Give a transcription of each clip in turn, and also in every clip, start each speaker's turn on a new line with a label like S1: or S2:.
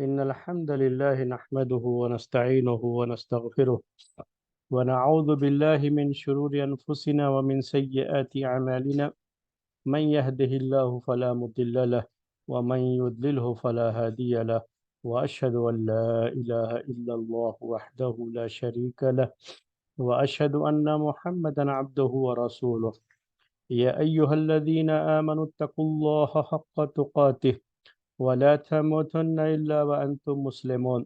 S1: إن الحمد لله نحمده ونستعينه ونستغفره ونعوذ بالله من شرور أنفسنا ومن سيئات أعمالنا من يهده الله فلا مضل له ومن يضلله فلا هادي له وأشهد أن لا إله إلا الله وحده لا شريك له وأشهد أن محمدا عبده ورسوله يا أيها الذين آمنوا اتقوا الله حق تقاته ولا تموتن إلا وأنتم مسلمون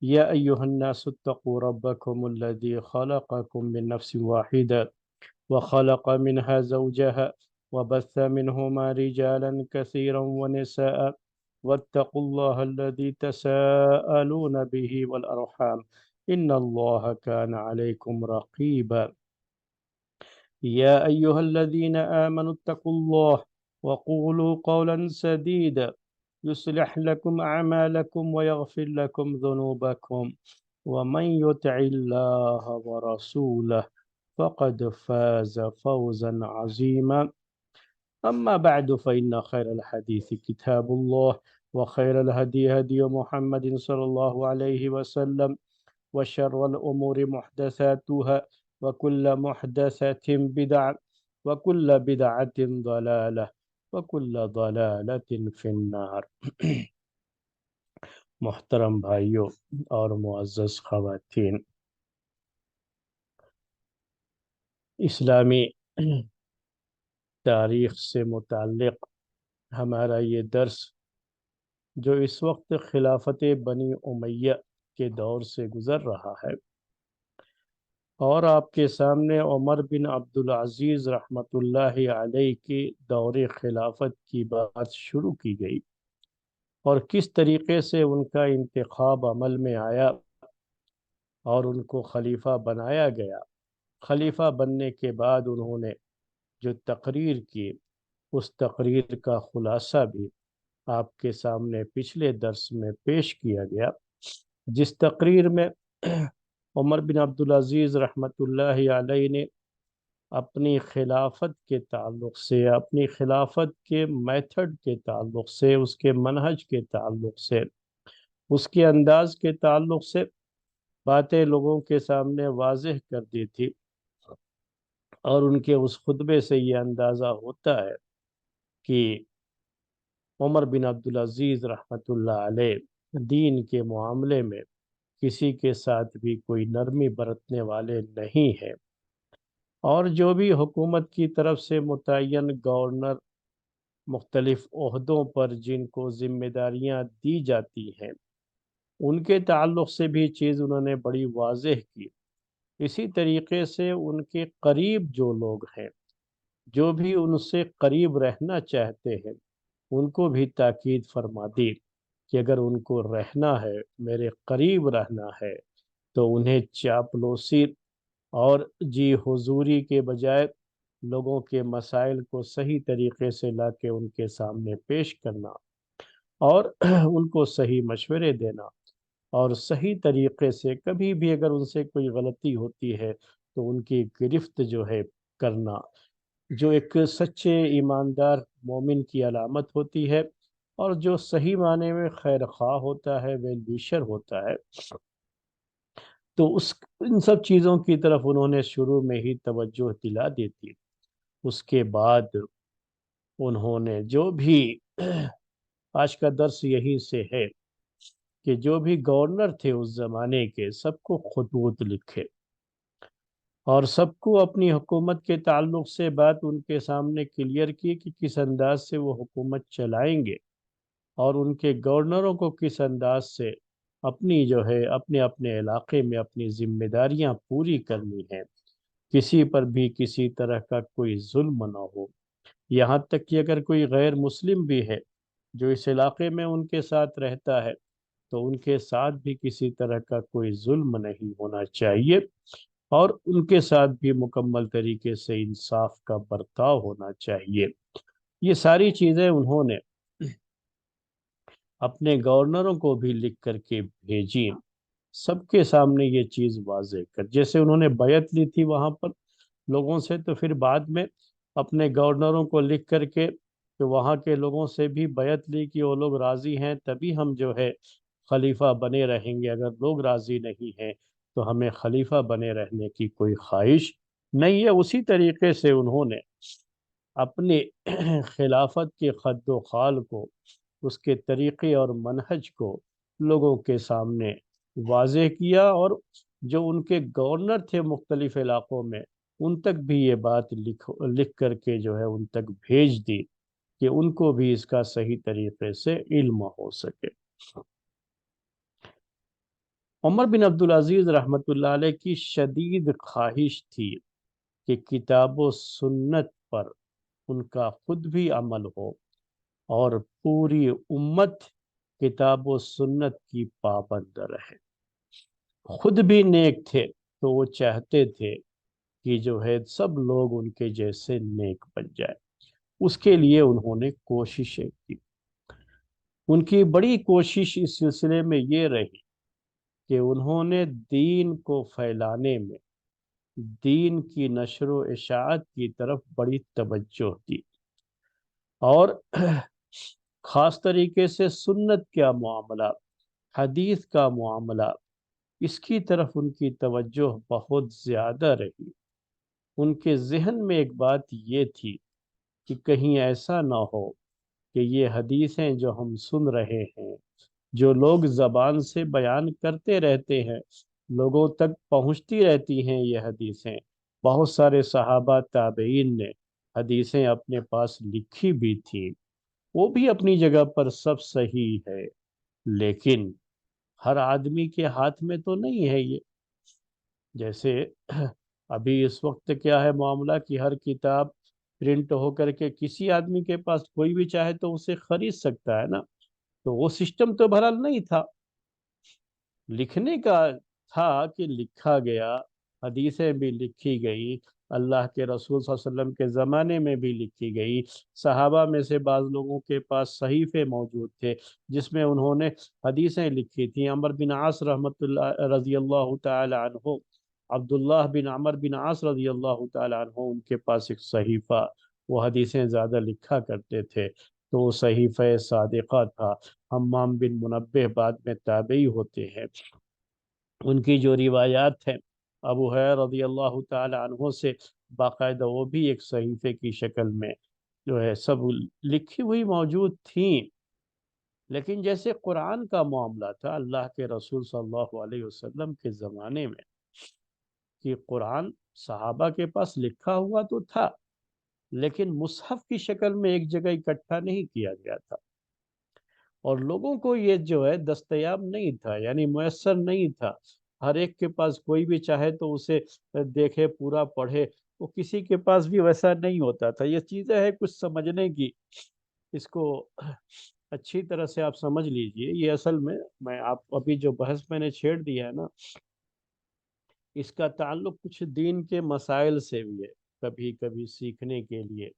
S1: يا أيها الناس اتقوا ربكم الذي خلقكم من نفس واحدة وخلق منها زوجها وبث منهما رجالا كثيرا ونساء واتقوا الله الذي تساءلون به والأرحام إن الله كان عليكم رقيبا يا أيها الذين آمنوا اتقوا الله وقولوا قولا سديدا يصلح لكم أعمالكم ويغفر لكم ذنوبكم ومن يطع الله ورسوله فقد فاز فوزا عظيما أما بعد فإن خير الحديث كتاب الله وخير الهدي هدي محمد صلى الله عليه وسلم وشر الأمور محدثاتها وكل محدثة بدعة وكل بدعة ضلالة وكل ضلالة في النار محترم بھائیوں اور معزز خواتین، اسلامی تاریخ سے متعلق ہمارا یہ درس جو اس وقت خلافت بنی امیہ کے دور سے گزر رہا ہے، اور آپ کے سامنے عمر بن عبدالعزیز رحمۃ اللہ علیہ کے دور خلافت کی بات شروع کی گئی اور کس طریقے سے ان کا انتخاب عمل میں آیا اور ان کو خلیفہ بنایا گیا۔ خلیفہ بننے کے بعد انہوں نے جو تقریر کی، اس تقریر کا خلاصہ بھی آپ کے سامنے پچھلے درس میں پیش کیا گیا، جس تقریر میں عمر بن عبدالعزیز رحمۃ اللہ علیہ نے اپنی خلافت کے تعلق سے، اپنی خلافت کے میتھڈ کے تعلق سے، اس کے منہج کے تعلق سے، اس کے انداز کے تعلق سے باتیں لوگوں کے سامنے واضح کر دی تھی، اور ان کے اس خطبے سے یہ اندازہ ہوتا ہے کہ عمر بن عبدالعزیز رحمۃ اللہ علیہ دین کے معاملے میں کسی کے ساتھ بھی کوئی نرمی برتنے والے نہیں ہیں، اور جو بھی حکومت کی طرف سے متعین گورنر مختلف عہدوں پر جن کو ذمہ داریاں دی جاتی ہیں، ان کے تعلق سے بھی چیز انہوں نے بڑی واضح کی۔ اسی طریقے سے ان کے قریب جو لوگ ہیں، جو بھی ان سے قریب رہنا چاہتے ہیں، ان کو بھی تاکید فرما دی کہ اگر ان کو رہنا ہے، میرے قریب رہنا ہے، تو انہیں چاپلوسی اور جی حضوری کے بجائے لوگوں کے مسائل کو صحیح طریقے سے لا کے ان کے سامنے پیش کرنا، اور ان کو صحیح مشورے دینا، اور صحیح طریقے سے کبھی بھی اگر ان سے کوئی غلطی ہوتی ہے تو ان کی گرفت جو ہے کرنا، جو ایک سچے ایماندار مومن کی علامت ہوتی ہے، اور جو صحیح معنی میں خیر خواہ ہوتا ہے، ویل ویشر ہوتا ہے۔ تو ان سب چیزوں کی طرف انہوں نے شروع میں ہی توجہ دلا دی تھی۔ اس کے بعد انہوں نے جو بھی آج کا درس یہی سے ہے کہ جو بھی گورنر تھے اس زمانے کے، سب کو خطوط لکھے اور سب کو اپنی حکومت کے تعلق سے بات ان کے سامنے کلیئر کی کہ کس انداز سے وہ حکومت چلائیں گے، اور ان کے گورنروں کو کس انداز سے اپنی جو ہے اپنے اپنے علاقے میں اپنی ذمہ داریاں پوری کرنی ہیں، کسی پر بھی کسی طرح کا کوئی ظلم نہ ہو۔ یہاں تک کہ اگر کوئی غیر مسلم بھی ہے جو اس علاقے میں ان کے ساتھ رہتا ہے، تو ان کے ساتھ بھی کسی طرح کا کوئی ظلم نہیں ہونا چاہیے، اور ان کے ساتھ بھی مکمل طریقے سے انصاف کا برتاؤ ہونا چاہیے۔ یہ ساری چیزیں انہوں نے اپنے گورنروں کو بھی لکھ کر کے بھیجی، سب کے سامنے یہ چیز واضح کر، جیسے انہوں نے بیعت لی تھی وہاں پر لوگوں سے، تو پھر بعد میں اپنے گورنروں کو لکھ کر کے کہ وہاں کے لوگوں سے بھی بیعت لی کہ وہ لوگ راضی ہیں، تبھی ہم جو ہے خلیفہ بنے رہیں گے، اگر لوگ راضی نہیں ہیں تو ہمیں خلیفہ بنے رہنے کی کوئی خواہش نہیں ہے۔ اسی طریقے سے انہوں نے اپنے خلافت کے خد و خال کو، اس کے طریقے اور منہج کو لوگوں کے سامنے واضح کیا، اور جو ان کے گورنر تھے مختلف علاقوں میں ان تک بھی یہ بات لکھ کر کے جو ہے ان تک بھیج دی کہ ان کو بھی اس کا صحیح طریقے سے علم ہو سکے۔ عمر بن عبدالعزیز رحمۃ اللہ علیہ کی شدید خواہش تھی کہ کتاب و سنت پر ان کا خود بھی عمل ہو اور پوری امت کتاب و سنت کی پابند رہے۔ خود بھی نیک تھے تو وہ چاہتے تھے کہ جو ہے سب لوگ ان کے جیسے نیک بن جائے، اس کے لیے انہوں نے کوششیں کی۔ ان کی بڑی کوشش اس سلسلے میں یہ رہی کہ انہوں نے دین کو پھیلانے میں، دین کی نشر و اشاعت کی طرف بڑی توجہ دی، اور خاص طریقے سے سنت کا معاملہ، حدیث کا معاملہ، اس کی طرف ان کی توجہ بہت زیادہ رہی۔ ان کے ذہن میں ایک بات یہ تھی کہ کہیں ایسا نہ ہو کہ یہ حدیثیں جو ہم سن رہے ہیں، جو لوگ زبان سے بیان کرتے رہتے ہیں، لوگوں تک پہنچتی رہتی ہیں یہ حدیثیں، بہت سارے صحابہ تابعین نے حدیثیں اپنے پاس لکھی بھی تھیں، وہ بھی اپنی جگہ پر سب صحیح ہے، لیکن ہر آدمی کے ہاتھ میں تو نہیں ہے یہ۔ جیسے ابھی اس وقت کیا ہے معاملہ کہ ہر کتاب پرنٹ ہو کر کے کسی آدمی کے پاس، کوئی بھی چاہے تو اسے خرید سکتا ہے نا، تو وہ سسٹم تو بہرحال نہیں تھا۔ لکھنے کا تھا کہ لکھا گیا، حدیثیں بھی لکھی گئی، اللہ کے رسول صلی اللہ علیہ وسلم کے زمانے میں بھی لکھی گئی، صحابہ میں سے بعض لوگوں کے پاس صحیفے موجود تھے جس میں انہوں نے حدیثیں لکھی تھیں۔ عمر بن عاص رحمۃ اللہ رضی اللہ تعالی عنہ، عبداللہ بن عمر بن عاص رضی اللہ تعالی عنہ، ان کے پاس ایک صحیفہ، وہ حدیثیں زیادہ لکھا کرتے تھے، تو وہ صحیفہ صادقہ تھا۔ حمام بن منبہ بعد میں تابعی ہوتے ہیں، ان کی جو روایات ہیں ابو ہریرہ رضی اللہ تعالی عنہ سے، باقاعدہ وہ بھی ایک صحیفے کی شکل میں جو ہے سب لکھی ہوئی موجود تھیں۔ لیکن جیسے قرآن کا معاملہ تھا، اللہ کے رسول صلی اللہ علیہ وسلم کے زمانے میں کہ قرآن صحابہ کے پاس لکھا ہوا تو تھا، لیکن مصحف کی شکل میں ایک جگہ اکٹھا نہیں کیا گیا تھا، اور لوگوں کو یہ جو ہے دستیاب نہیں تھا، یعنی میسر نہیں تھا۔ ہر ایک کے پاس کوئی بھی چاہے تو اسے دیکھے، پورا پڑھے، وہ کسی کے پاس بھی ویسا نہیں ہوتا تھا۔ یہ چیزیں ہیں کچھ سمجھنے کی، اس کو اچھی طرح سے آپ سمجھ لیجئے۔ یہ اصل میں آپ ابھی جو بحث میں نے چھیڑ دیا ہے نا، اس کا تعلق کچھ دین کے مسائل سے بھی ہے۔ کبھی کبھی سیکھنے کے لیے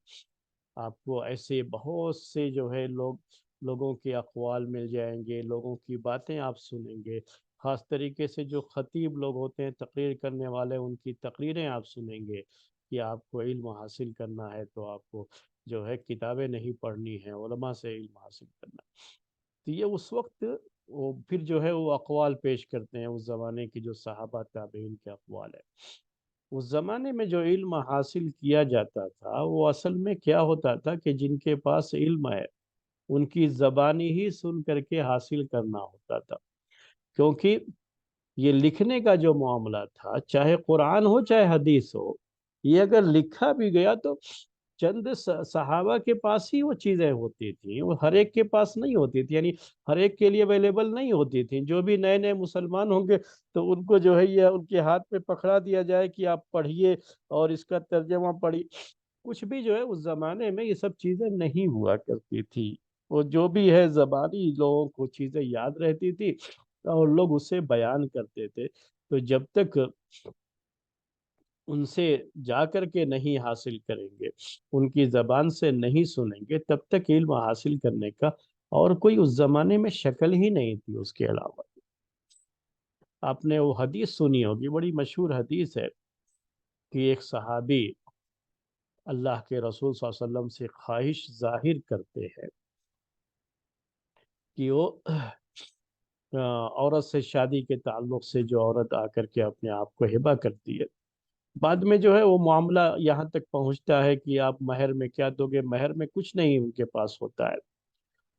S1: آپ کو ایسے بہت سے جو ہے لوگوں کے اقوال مل جائیں گے، لوگوں کی باتیں آپ سنیں گے، خاص طریقے سے جو خطیب لوگ ہوتے ہیں، تقریر کرنے والے، ان کی تقریریں آپ سنیں گے کہ آپ کو علم حاصل کرنا ہے تو آپ کو جو ہے کتابیں نہیں پڑھنی ہیں، علماء سے علم حاصل کرنا ہے۔ تو یہ اس وقت وہ پھر جو ہے وہ اقوال پیش کرتے ہیں، اس زمانے کی جو صحابہ تابعین کے اقوال ہے۔ اس زمانے میں جو علم حاصل کیا جاتا تھا وہ اصل میں کیا ہوتا تھا کہ جن کے پاس علم ہے ان کی زبانی ہی سن کر کے حاصل کرنا ہوتا تھا، کیونکہ یہ لکھنے کا جو معاملہ تھا، چاہے قرآن ہو چاہے حدیث ہو، یہ اگر لکھا بھی گیا تو چند صحابہ کے پاس ہی وہ چیزیں ہوتی تھیں، وہ ہر ایک کے پاس نہیں ہوتی تھی، یعنی ہر ایک کے لیے اویلیبل نہیں ہوتی تھیں۔ جو بھی نئے نئے مسلمان ہوں گے تو ان کو جو ہے یہ ان کے ہاتھ میں پکڑا دیا جائے کہ آپ پڑھیے اور اس کا ترجمہ پڑھیے۔ کچھ بھی جو ہے اس زمانے میں یہ سب چیزیں نہیں ہوا کرتی تھی، وہ جو بھی ہے زبانی لوگوں کو چیزیں یاد رہتی تھی اور لوگ اسے بیان کرتے تھے۔ تو جب تک ان سے جا کر کے نہیں حاصل کریں گے، ان کی زبان سے نہیں سنیں گے، تب تک علم حاصل کرنے کا اور کوئی اس زمانے میں شکل ہی نہیں تھی اس کے علاوہ۔ آپ نے وہ حدیث سنی ہوگی، بڑی مشہور حدیث ہے کہ ایک صحابی اللہ کے رسول صلی اللہ علیہ وسلم سے خواہش ظاہر کرتے ہیں کہ وہ عورت سے شادی کے تعلق سے جو عورت آ کر کے اپنے آپ کو ہبہ کرتی ہے، بعد میں جو ہے وہ معاملہ یہاں تک پہنچتا ہے کہ آپ مہر میں کیا دو گے، مہر میں کچھ نہیں ان کے پاس ہوتا ہے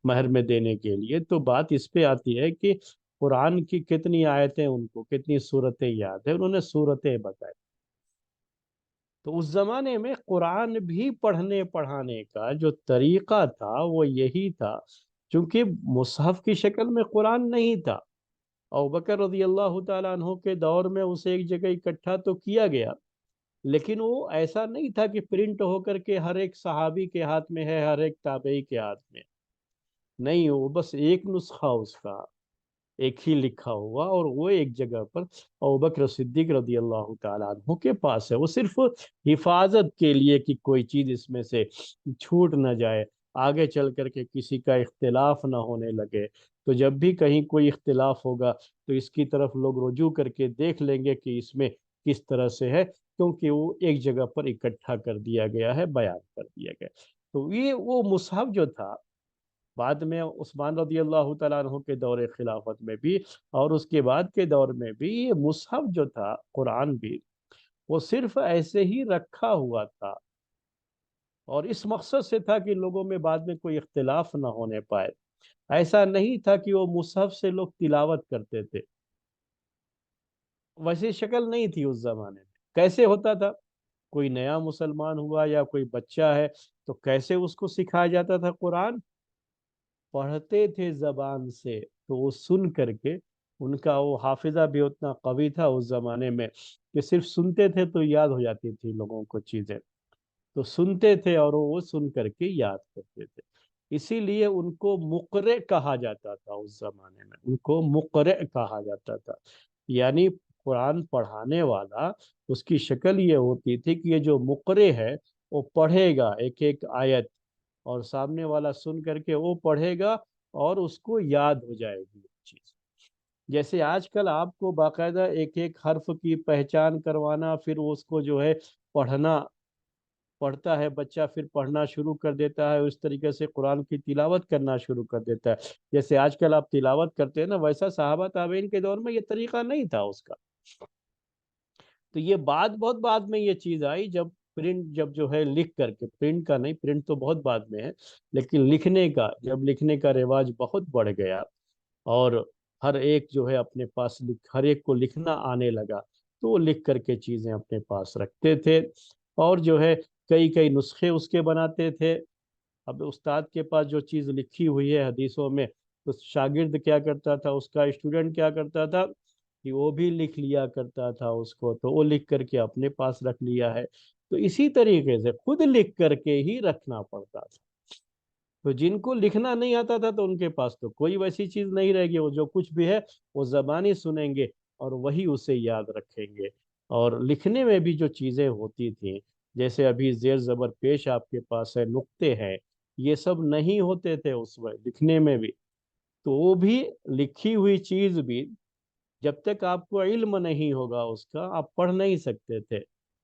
S1: مہر میں دینے کے لیے. تو بات اس پہ آتی ہے کہ قرآن کی کتنی آیتیں، ان کو کتنی صورتیں یاد ہیں، انہوں نے صورتیں بتائی. تو اس زمانے میں قرآن بھی پڑھنے پڑھانے کا جو طریقہ تھا وہ یہی تھا. چونکہ مصحف کی شکل میں قرآن نہیں تھا، ابوبکر رضی اللہ تعالیٰ عنہ کے دور میں اسے ایک جگہ اکٹھا تو کیا گیا، لیکن وہ ایسا نہیں تھا کہ پرنٹ ہو کر کے ہر ایک صحابی کے ہاتھ میں ہے، ہر ایک تابعی کے ہاتھ میں نہیں. وہ بس ایک نسخہ اس کا ایک ہی لکھا ہوا، اور وہ ایک جگہ پر ابوبکر صدیق رضی اللہ تعالیٰ عنہ کے پاس ہے. وہ صرف حفاظت کے لیے کہ کوئی چیز اس میں سے چھوٹ نہ جائے، آگے چل کر کے کسی کا اختلاف نہ ہونے لگے. تو جب بھی کہیں کوئی اختلاف ہوگا تو اس کی طرف لوگ رجوع کر کے دیکھ لیں گے کہ اس میں کس طرح سے ہے، کیونکہ وہ ایک جگہ پر اکٹھا کر دیا گیا ہے، بیان کر دیا گیا. تو یہ وہ مصحف جو تھا، بعد میں عثمان رضی اللہ تعالیٰ عنہ کے دور خلافت میں بھی اور اس کے بعد کے دور میں بھی یہ مصحف جو تھا قرآن بھی، وہ صرف ایسے ہی رکھا ہوا تھا، اور اس مقصد سے تھا کہ لوگوں میں بعد میں کوئی اختلاف نہ ہونے پائے. ایسا نہیں تھا کہ وہ مصحف سے لوگ تلاوت کرتے تھے، ویسی شکل نہیں تھی اس زمانے میں. کیسے ہوتا تھا؟ کوئی نیا مسلمان ہوا یا کوئی بچہ ہے تو کیسے اس کو سکھایا جاتا تھا قرآن؟ پڑھتے تھے زبان سے، تو وہ سن کر کے ان کا وہ حافظہ بھی اتنا قوی تھا اس زمانے میں کہ صرف سنتے تھے تو یاد ہو جاتی تھی لوگوں کو چیزیں. تو سنتے تھے اور وہ سن کر کے یاد کرتے تھے. اسی لیے ان کو مقرئ کہا جاتا تھا اس زمانے میں، ان کو مقرئ کہا جاتا تھا. یعنی قرآن پڑھانے والا، اس کی شکل یہ ہوتی تھی کہ یہ جو مقرئ ہے وہ پڑھے گا ایک ایک آیت، اور سامنے والا سن کر کے وہ پڑھے گا اور اس کو یاد ہو جائے گی وہ چیز. جیسے آج کل آپ کو باقاعدہ ایک ایک حرف کی پہچان کروانا، پھر اس کو جو ہے پڑھنا، پڑھتا ہے بچہ پھر پڑھنا شروع کر دیتا ہے، اس طریقے سے قرآن کی تلاوت کرنا شروع کر دیتا ہے. جیسے آج کل آپ تلاوت کرتے ہیں نا، ویسا صحابہ تابعین کے دور میں یہ طریقہ نہیں تھا اس کا. تو یہ بہت بعد میں یہ چیز آئی، جب پرنٹ، جب جو ہے لکھ کر کے، پرنٹ کا نہیں، پرنٹ تو بہت بعد میں ہے، لیکن لکھنے کا، جب لکھنے کا رواج بہت بڑھ گیا اور ہر ایک جو ہے اپنے پاس ہر ایک کو لکھنا آنے لگا، تو وہ لکھ کر کے چیزیں اپنے پاس رکھتے تھے اور جو ہے کئی کئی نسخے اس کے بناتے تھے. اب استاد کے پاس جو چیز لکھی ہوئی ہے حدیثوں میں، تو شاگرد کیا کرتا تھا، اس کا اسٹوڈنٹ کیا کرتا تھا کہ وہ بھی لکھ لیا کرتا تھا اس کو، تو وہ لکھ کر کے اپنے پاس رکھ لیا ہے. تو اسی طریقے سے خود لکھ کر کے ہی رکھنا پڑتا تھا. تو جن کو لکھنا نہیں آتا تھا تو ان کے پاس تو کوئی ویسی چیز نہیں رہے گی، وہ جو کچھ بھی ہے وہ زبانی سنیں گے اور وہی اسے یاد رکھیں گے. اور لکھنے میں بھی جو چیزیں ہوتی تھیں، جیسے ابھی زیر زبر پیش آپ کے پاس ہے، نقطے ہیں، یہ سب نہیں ہوتے تھے اس وقت لکھنے میں بھی. تو وہ بھی لکھی ہوئی چیز بھی جب تک آپ کو علم نہیں ہوگا اس کا، آپ پڑھ نہیں سکتے تھے.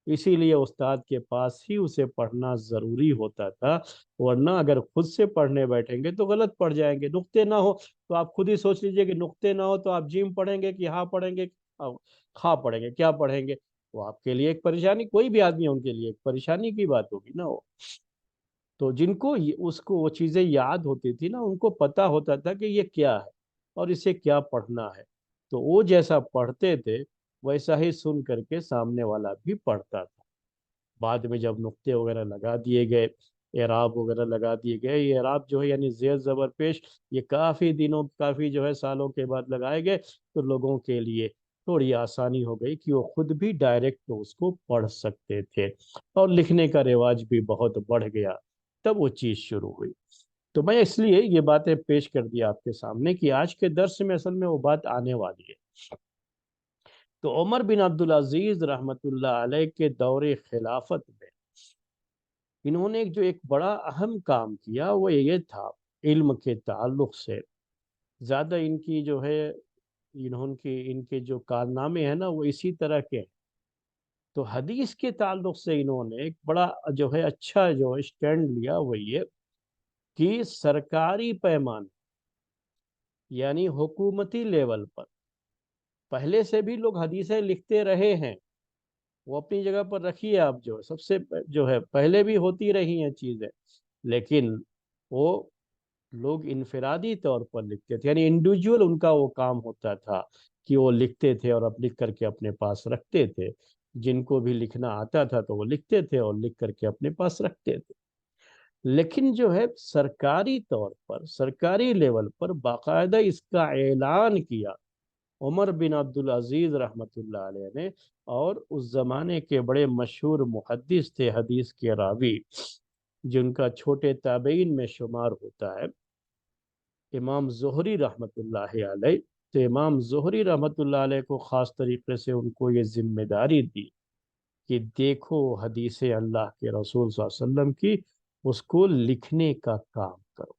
S1: اسی لیے استاد کے پاس ہی اسے پڑھنا ضروری ہوتا تھا، ورنہ اگر خود سے پڑھنے بیٹھیں گے تو غلط پڑھ جائیں گے. نقطے نہ ہو تو آپ خود ہی سوچ لیجئے کہ نقطے نہ ہو تو آپ جیم پڑھیں گے کہ ہاں پڑھیں گے، خواہ پڑھیں گے، کیا پڑھیں گے؟ وہ آپ کے لیے ایک پریشانی، کوئی بھی آدمی ان کے لیے ایک پریشانی کی بات ہوگی نا وہ. تو جن کو اس کو وہ چیزیں یاد ہوتی تھی نا، ان کو پتا ہوتا تھا کہ یہ کیا ہے اور اسے کیا پڑھنا ہے. تو وہ جیسا پڑھتے تھے ویسا ہی سن کر کے سامنے والا بھی پڑھتا تھا. بعد میں جب نقطے وغیرہ لگا دیے گئے، اعراب وغیرہ لگا دیے گئے، یہ اعراب جو ہے یعنی زیر زبر پیش، یہ کافی دنوں، کافی جو ہے سالوں کے بعد لگائے گئے، تو لوگوں کے لیے تھوڑی آسانی ہو گئی کہ وہ خود بھی ڈائریکٹ اس کو پڑھ سکتے تھے، اور لکھنے کا رواج بھی بہت بڑھ گیا. تب وہ چیز شروع ہوئی. تو میں اس لیے یہ باتیں پیش کر دیا آپ کے سامنے کہ آج کے درس میں اصل میں وہ بات آنے والی ہے. تو عمر بن عبدالعزیز رحمت اللہ علیہ کے دور خلافت میں انہوں نے جو ایک بڑا اہم کام کیا وہ یہ تھا، علم کے تعلق سے زیادہ ان کی جو ہے، ان کے جو کارنامے ہیں نا وہ اسی طرح کے ہیں. تو حدیث کے تعلق سے انہوں نے ایک بڑا جو ہے اچھا جو اسٹینڈ لیا، وہ یہ کہ سرکاری پیمانے یعنی حکومتی لیول پر پہلے سے بھی لوگ حدیثیں لکھتے رہے ہیں، وہ اپنی جگہ پر رکھیے آپ، جو سب سے جو ہے پہلے بھی ہوتی رہی ہیں چیزیں، لیکن وہ لوگ انفرادی طور پر لکھتے تھے، یعنی انڈیویجول ان کا وہ کام ہوتا تھا کہ وہ لکھتے تھے اور اب لکھ کر کے اپنے پاس رکھتے تھے، جن کو بھی لکھنا آتا تھا تو وہ لکھتے تھے اور لکھ کر کے اپنے پاس رکھتے تھے۔ لیکن جو ہے سرکاری طور پر، سرکاری لیول پر باقاعدہ اس کا اعلان کیا عمر بن عبدالعزیز رحمۃ اللہ علیہ نے، اور اس زمانے کے بڑے مشہور محدث تھے، حدیث کے راوی، جن کا چھوٹے تابعین میں شمار ہوتا ہے، امام زہری رحمۃ اللہ علیہ۔ تو امام زہری رحمۃ اللہ علیہ کو خاص طریقے سے ان کو یہ ذمہ داری دی کہ دیکھو حدیث اللہ کے رسول صلی اللہ علیہ وسلم کی، اس کو لکھنے کا کام کرو۔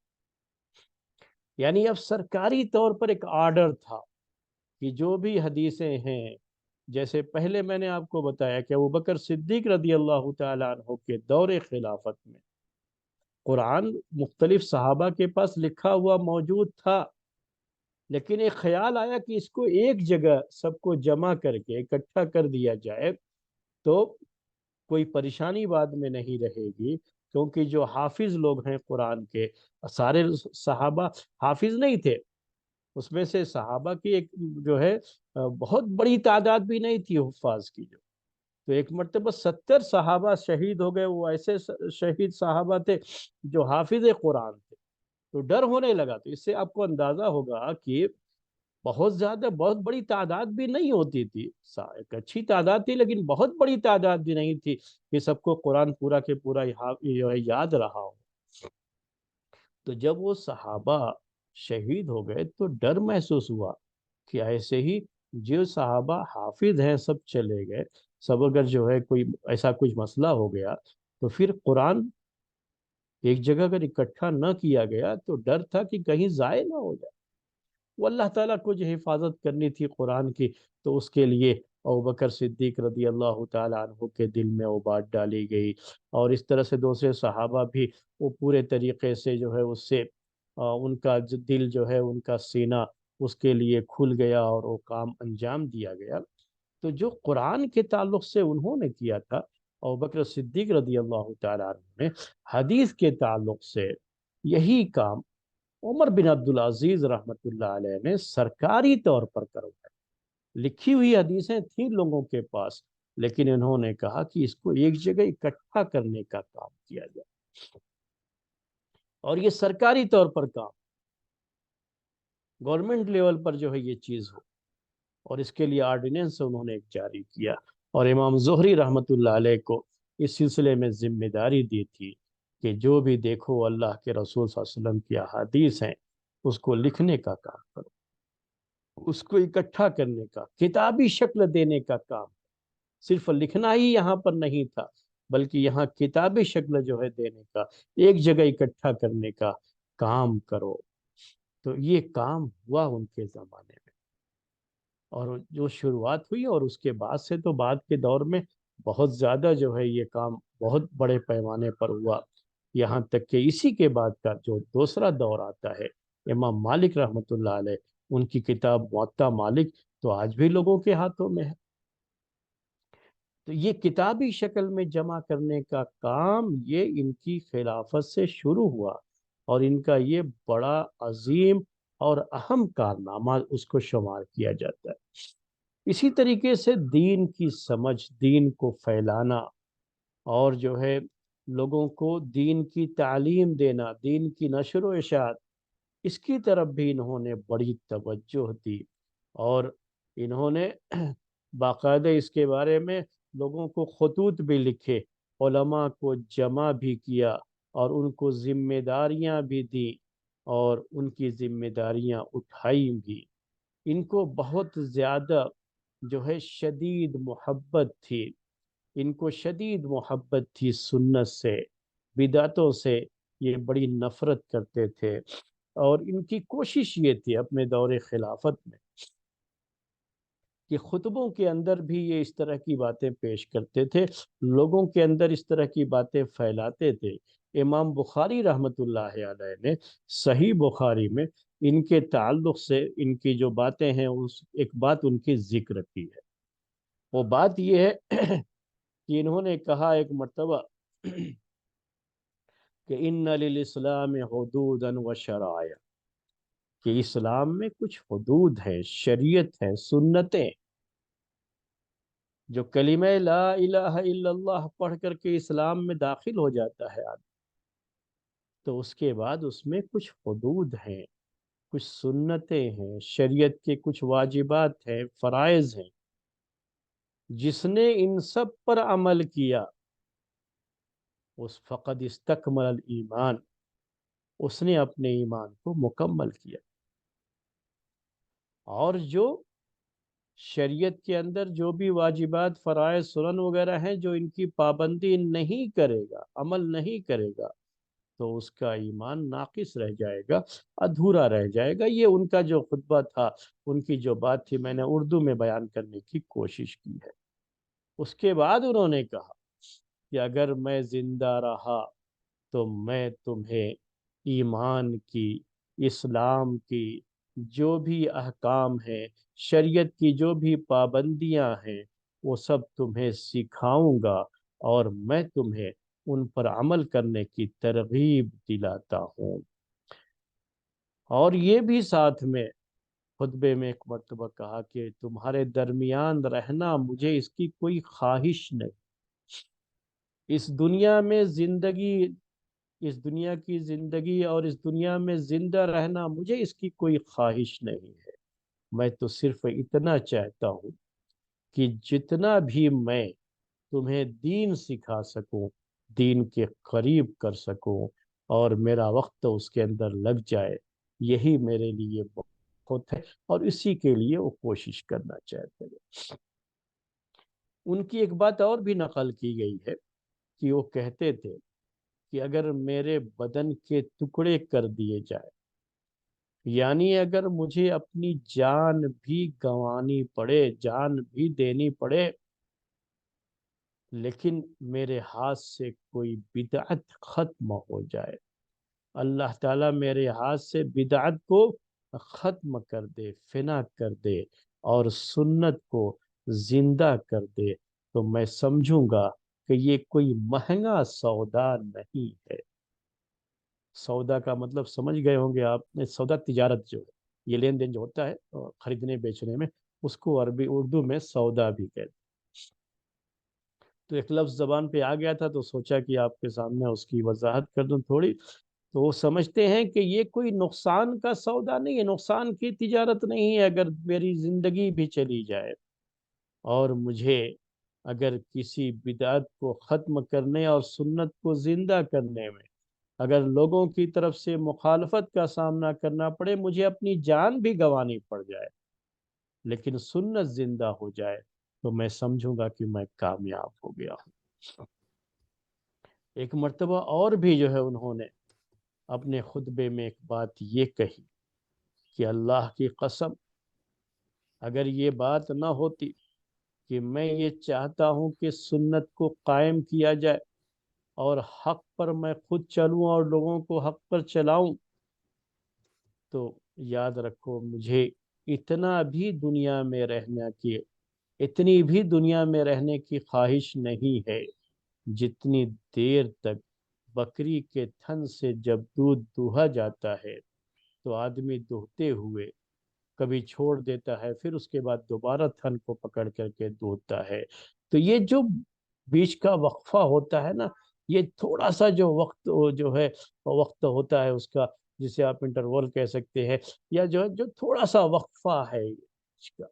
S1: یعنی اب سرکاری طور پر ایک آرڈر تھا کہ جو بھی حدیثیں ہیں، جیسے پہلے میں نے آپ کو بتایا کہ ابوبکر صدیق رضی اللہ تعالیٰ عنہ کے دور خلافت میں قرآن مختلف صحابہ کے پاس لکھا ہوا موجود تھا، لیکن ایک خیال آیا کہ اس کو ایک جگہ سب کو جمع کر کے اکٹھا کر دیا جائے تو کوئی پریشانی بعد میں نہیں رہے گی، کیونکہ جو حافظ لوگ ہیں قرآن کے، سارے صحابہ حافظ نہیں تھے، اس میں سے صحابہ کی ایک جو ہے بہت بڑی تعداد بھی نہیں تھی حفاظ کی، جو تو ایک مرتبہ 70 صحابہ شہید ہو گئے، وہ ایسے شہید صحابہ تھے جو حافظ قرآن تھے، تو ڈر ہونے لگا۔ تو اس سے آپ کو اندازہ ہوگا کہ بہت زیادہ، بہت بڑی تعداد بھی نہیں ہوتی تھی، ایک اچھی تعداد تھی لیکن بہت بڑی تعداد بھی نہیں تھی کہ سب کو قرآن پورا کے پورا یاد رہا ہو۔ تو جب وہ صحابہ شہید ہو گئے تو ڈر محسوس ہوا کہ ایسے ہی جو صحابہ حافظ ہیں سب چلے گئے، سب اگر جو ہے کوئی ایسا کچھ مسئلہ ہو گیا تو پھر قرآن ایک جگہ اگر اکٹھا نہ کیا گیا تو ڈر تھا کہ کہیں ضائع نہ ہو جائے۔ وہ اللہ تعالیٰ کو جو حفاظت کرنی تھی قرآن کی، تو اس کے لیے ابوبکر صدیق رضی اللہ تعالیٰ عنہ کے دل میں وہ بات ڈالی گئی، اور اس طرح سے دوسرے صحابہ بھی وہ پورے طریقے سے جو ہے اس سے ان کا دل جو ہے، ان کا سینہ اس کے لیے کھل گیا اور وہ کام انجام دیا گیا۔ تو جو قرآن کے تعلق سے انہوں نے کیا تھا ابوبکر صدیق رضی اللہ تعالیٰ عنہ نے، حدیث کے تعلق سے یہی کام عمر بن عبدالعزیز رحمۃ اللہ علیہ نے سرکاری طور پر کروایا۔ لکھی ہوئی حدیثیں تھیں لوگوں کے پاس، لیکن انہوں نے کہا کہ اس کو ایک جگہ اکٹھا کرنے کا کام کیا جائے، اور یہ سرکاری طور پر کام، گورنمنٹ لیول پر جو ہے یہ چیز ہو، اور اس کے لیے آرڈیننس انہوں نے ایک جاری کیا، اور امام زہری رحمۃ اللہ علیہ کو اس سلسلے میں ذمہ داری دی تھی کہ جو بھی دیکھو اللہ کے رسول صلی اللہ علیہ وسلم کی احادیث ہیں، اس کو لکھنے کا کام کرو، اس کو اکٹھا کرنے کا، کتابی شکل دینے کا کام۔ صرف لکھنا ہی یہاں پر نہیں تھا، بلکہ یہاں کتابی شکل جو ہے دینے کا، ایک جگہ اکٹھا کرنے کا کام کرو۔ تو یہ کام ہوا ان کے زمانے میں، اور جو شروعات ہوئی، اور اس کے بعد سے تو بعد کے دور میں بہت زیادہ جو ہے یہ کام بہت بڑے پیمانے پر ہوا، یہاں تک کہ اسی کے بعد کا جو دوسرا دور آتا ہے، امام مالک رحمۃ اللہ علیہ، ان کی کتاب موطا مالک تو آج بھی لوگوں کے ہاتھوں میں ہے۔ تو یہ کتابی شکل میں جمع کرنے کا کام یہ ان کی خلافت سے شروع ہوا، اور ان کا یہ بڑا عظیم اور اہم کارنامہ اس کو شمار کیا جاتا ہے۔ اسی طریقے سے دین کی سمجھ، دین کو پھیلانا، اور جو ہے لوگوں کو دین کی تعلیم دینا، دین کی نشر و اشاعت، اس کی طرف بھی انہوں نے بڑی توجہ دی، اور انہوں نے باقاعدہ اس کے بارے میں لوگوں کو خطوط بھی لکھے، علماء کو جمع بھی کیا، اور ان کو ذمہ داریاں بھی دی، اور ان کی ذمہ داریاں اٹھائی بھی۔ ان کو بہت زیادہ جو ہے شدید محبت تھی، ان کو شدید محبت تھی سنت سے، بدعتوں سے یہ بڑی نفرت کرتے تھے، اور ان کی کوشش یہ تھی اپنے دور خلافت میں کہ خطبوں کے اندر بھی یہ اس طرح کی باتیں پیش کرتے تھے، لوگوں کے اندر اس طرح کی باتیں پھیلاتے تھے۔ امام بخاری رحمۃ اللہ علیہ نے صحیح بخاری میں ان کے تعلق سے ان کی جو باتیں ہیں اس ایک بات ان کی ذکر کی ہے۔ وہ بات یہ ہے کہ انہوں نے کہا ایک مرتبہ کہ ان للاسلام حدودا و شرائع، کہ اسلام میں کچھ حدود ہیں، شریعت ہے، سنتیں۔ جو کلمہ لا الہ الا اللہ پڑھ کر کے اسلام میں داخل ہو جاتا ہے آدمی، تو اس کے بعد اس میں کچھ حدود ہیں، کچھ سنتیں ہیں، شریعت کے کچھ واجبات ہیں، فرائض ہیں۔ جس نے ان سب پر عمل کیا اس فقد استکمل الایمان، اس نے اپنے ایمان کو مکمل کیا۔ اور جو شریعت کے اندر جو بھی واجبات، فرائض، سنن وغیرہ ہیں، جو ان کی پابندی نہیں کرے گا، عمل نہیں کرے گا، تو اس کا ایمان ناقص رہ جائے گا، ادھورا رہ جائے گا۔ یہ ان کا جو خطبہ تھا، ان کی جو بات تھی، میں نے اردو میں بیان کرنے کی کوشش کی ہے۔ اس کے بعد انہوں نے کہا کہ اگر میں زندہ رہا تو میں تمہیں ایمان کی، اسلام کی جو بھی احکام ہیں، شریعت کی جو بھی پابندیاں ہیں، وہ سب تمہیں سکھاؤں گا، اور میں تمہیں ان پر عمل کرنے کی ترغیب دلاتا ہوں۔ اور یہ بھی ساتھ میں خطبے میں ایک مرتبہ کہا کہ تمہارے درمیان رہنا مجھے اس کی کوئی خواہش نہیں، اس دنیا میں زندگی، اس دنیا کی زندگی اور اس دنیا میں زندہ رہنا مجھے اس کی کوئی خواہش نہیں ہے۔ میں تو صرف اتنا چاہتا ہوں کہ جتنا بھی میں تمہیں دین سکھا سکوں، دین کے قریب کر سکوں، اور میرا وقت اس کے اندر لگ جائے، یہی میرے لیے بہت ہے، اور اسی کے لیے وہ کوشش کرنا چاہتے ہیں۔ ان کی ایک بات اور بھی نقل کی گئی ہے کہ وہ کہتے تھے کہ اگر میرے بدن کے ٹکڑے کر دیے جائے، یعنی اگر مجھے اپنی جان بھی گنوانی پڑے، جان بھی دینی پڑے، لیکن میرے ہاتھ سے کوئی بدعت ختم ہو جائے، اللہ تعالیٰ میرے ہاتھ سے بدعت کو ختم کر دے، فنا کر دے، اور سنت کو زندہ کر دے، تو میں سمجھوں گا کہ یہ کوئی مہنگا سودا نہیں ہے۔ سودا کا مطلب سمجھ گئے ہوں گے آپ نے، سودا تجارت جو ہے، یہ لین دین جو ہوتا ہے خریدنے بیچنے میں، اس کو عربی اردو میں سودا بھی کہتے ہیں۔ تو ایک لفظ زبان پہ آ گیا تھا تو سوچا کہ آپ کے سامنے اس کی وضاحت کر دوں تھوڑی۔ تو وہ سمجھتے ہیں کہ یہ کوئی نقصان کا سودا نہیں ہے، نقصان کی تجارت نہیں ہے۔ اگر میری زندگی بھی چلی جائے اور مجھے اگر کسی بدعت کو ختم کرنے اور سنت کو زندہ کرنے میں اگر لوگوں کی طرف سے مخالفت کا سامنا کرنا پڑے، مجھے اپنی جان بھی گنوانی پڑ جائے، لیکن سنت زندہ ہو جائے، تو میں سمجھوں گا کہ میں کامیاب ہو گیا ہوں۔ ایک مرتبہ اور بھی جو ہے انہوں نے اپنے خطبے میں ایک بات یہ کہی کہ اللہ کی قسم، اگر یہ بات نہ ہوتی کہ میں یہ چاہتا ہوں کہ سنت کو قائم کیا جائے اور حق پر میں خود چلوں اور لوگوں کو حق پر چلاؤں، تو یاد رکھو مجھے اتنا بھی دنیا میں رہنا کی اتنی بھی دنیا میں رہنے کی خواہش نہیں ہے جتنی دیر تک بکری کے تھن سے جب دودھ دوہا جاتا ہے تو آدمی دوہتے ہوئے کبھی چھوڑ دیتا ہے، پھر اس کے بعد دوبارہ تھن کو پکڑ کر کے دوہتا ہے۔ تو یہ جو بیچ کا وقفہ ہوتا ہے نا، یہ تھوڑا سا جو وقت جو ہے وقت ہوتا ہے اس کا، جسے آپ انٹرول کہہ سکتے ہیں، یا جو تھوڑا سا وقفہ ہے اس کا،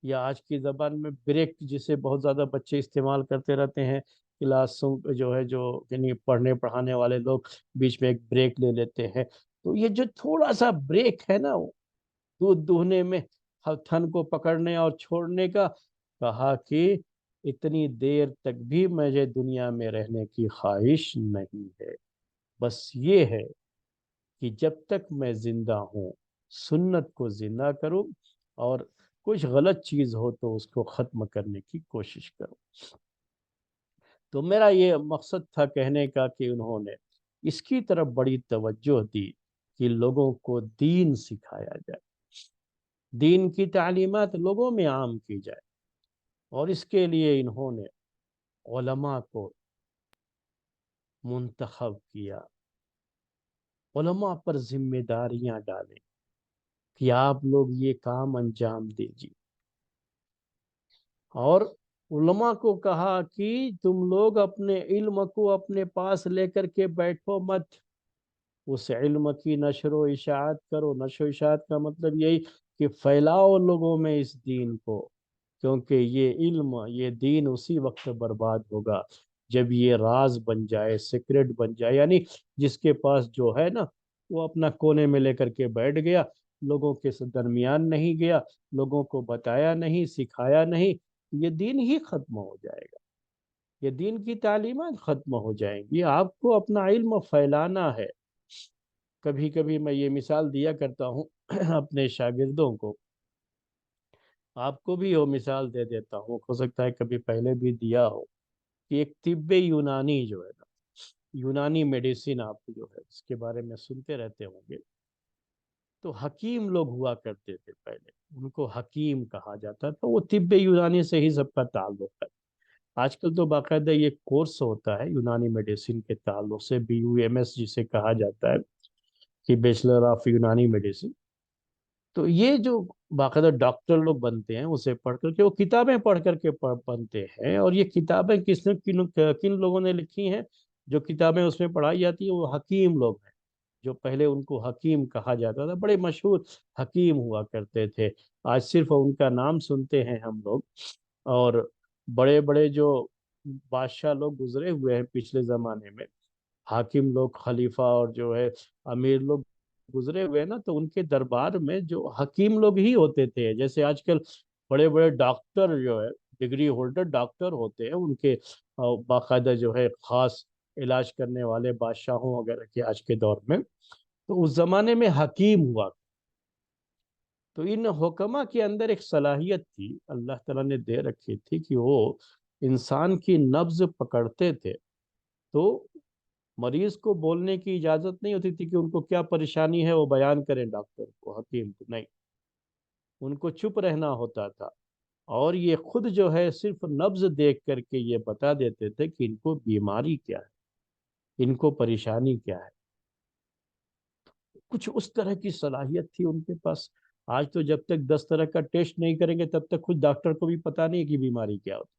S1: یا آج کی زبان میں بریک جسے بہت زیادہ بچے استعمال کرتے رہتے ہیں، کلاسوں جو ہے جو یعنی پڑھنے پڑھانے والے لوگ بیچ میں ایک بریک لے لیتے ہیں، تو یہ جو تھوڑا سا بریک ہے نا دودھ دوہنے میں، تھن کو پکڑنے اور چھوڑنے کا، کہا کہ اتنی دیر تک بھی مجھے دنیا میں رہنے کی خواہش نہیں ہے، بس یہ ہے کہ جب تک میں زندہ ہوں سنت کو زندہ کروں، اور کچھ غلط چیز ہو تو اس کو ختم کرنے کی کوشش کروں۔ تو میرا یہ مقصد تھا کہنے کا کہ انہوں نے اس کی طرف بڑی توجہ دی کہ لوگوں کو دین سکھایا جائے، دین کی تعلیمات لوگوں میں عام کی جائے، اور اس کے لیے انہوں نے علماء کو منتخب کیا، علماء پر ذمہ داریاں ڈالیں کہ آپ لوگ یہ کام انجام دیجیے، اور علماء کو کہا کہ تم لوگ اپنے علم کو اپنے پاس لے کر کے بیٹھو مت، اس علم کی نشر و اشاعت کرو۔ نشر و اشاعت کا مطلب یہی کہ پھیلاؤ لوگوں میں اس دین کو، کیونکہ یہ علم، یہ دین اسی وقت برباد ہوگا جب یہ راز بن جائے، سیکرٹ بن جائے، یعنی جس کے پاس جو ہے نا وہ اپنا کونے میں لے کر کے بیٹھ گیا، لوگوں کے درمیان نہیں گیا، لوگوں کو بتایا نہیں، سکھایا نہیں، یہ دین ہی ختم ہو جائے گا، یہ دین کی تعلیمات ختم ہو جائیں گی۔ آپ کو اپنا علم پھیلانا ہے۔ کبھی کبھی میں یہ مثال دیا کرتا ہوں اپنے شاگردوں کو، آپ کو بھی وہ مثال دے دیتا ہوں، ہو سکتا ہے کبھی پہلے بھی دیا ہو، کہ ایک طب یونانی جو ہے نا، یونانی میڈیسن آپ جو ہے اس کے بارے میں سنتے رہتے ہوں گے، تو حکیم لوگ ہوا کرتے تھے پہلے، ان کو حکیم کہا جاتا تھا، وہ طب یونانی سے ہی سب کا تعلق ہے۔ آج کل تو باقاعدہ یہ کورس ہوتا ہے یونانی میڈیسن کے تعلق سے، BUMS جسے کہا جاتا ہے، کہ بیچلر آف یونانی میڈیسن۔ تو یہ جو باقاعدہ ڈاکٹر لوگ بنتے ہیں اسے پڑھ کر کے، وہ کتابیں پڑھ کر کے بنتے ہیں، اور یہ کتابیں کس نے کن لوگوں نے لکھی ہیں؟ جو کتابیں اس میں پڑھائی جاتی ہیں وہ حکیم لوگ ہیں، جو پہلے ان کو حکیم کہا جاتا تھا، بڑے مشہور حکیم ہوا کرتے تھے۔ آج صرف ان کا نام سنتے ہیں ہم لوگ، اور بڑے بڑے جو بادشاہ لوگ گزرے ہوئے ہیں پچھلے زمانے میں، حاکم لوگ، خلیفہ اور جو ہے امیر لوگ گزرے ہوئے ہیں نا، تو ان کے دربار میں جو حکیم لوگ ہی ہوتے تھے۔ جیسے آج کل بڑے بڑے ڈاکٹر جو ہے، ڈگری ہولڈر ڈاکٹر ہوتے ہیں، ان کے باقاعدہ جو ہے خاص علاج کرنے والے بادشاہوں وغیرہ کے آج کے دور میں، تو اس زمانے میں حکیم ہوا۔ تو ان حکمہ کے اندر ایک صلاحیت تھی، اللہ تعالیٰ نے دے رکھی تھی، کہ وہ انسان کی نبض پکڑتے تھے، تو مریض کو بولنے کی اجازت نہیں ہوتی تھی کہ ان کو کیا پریشانی ہے وہ بیان کریں ڈاکٹر کو، حکیم کو، نہیں، ان کو چپ رہنا ہوتا تھا، اور یہ خود جو ہے صرف نبض دیکھ کر کے یہ بتا دیتے تھے کہ ان کو بیماری کیا ہے، ان کو پریشانی کیا ہے۔ کچھ اس طرح کی صلاحیت تھی ان کے پاس۔ آج تو جب تک 10 طرح کا ٹیسٹ نہیں کریں گے تب تک خود ڈاکٹر کو بھی پتا نہیں کہ بیماری کیا ہوتی،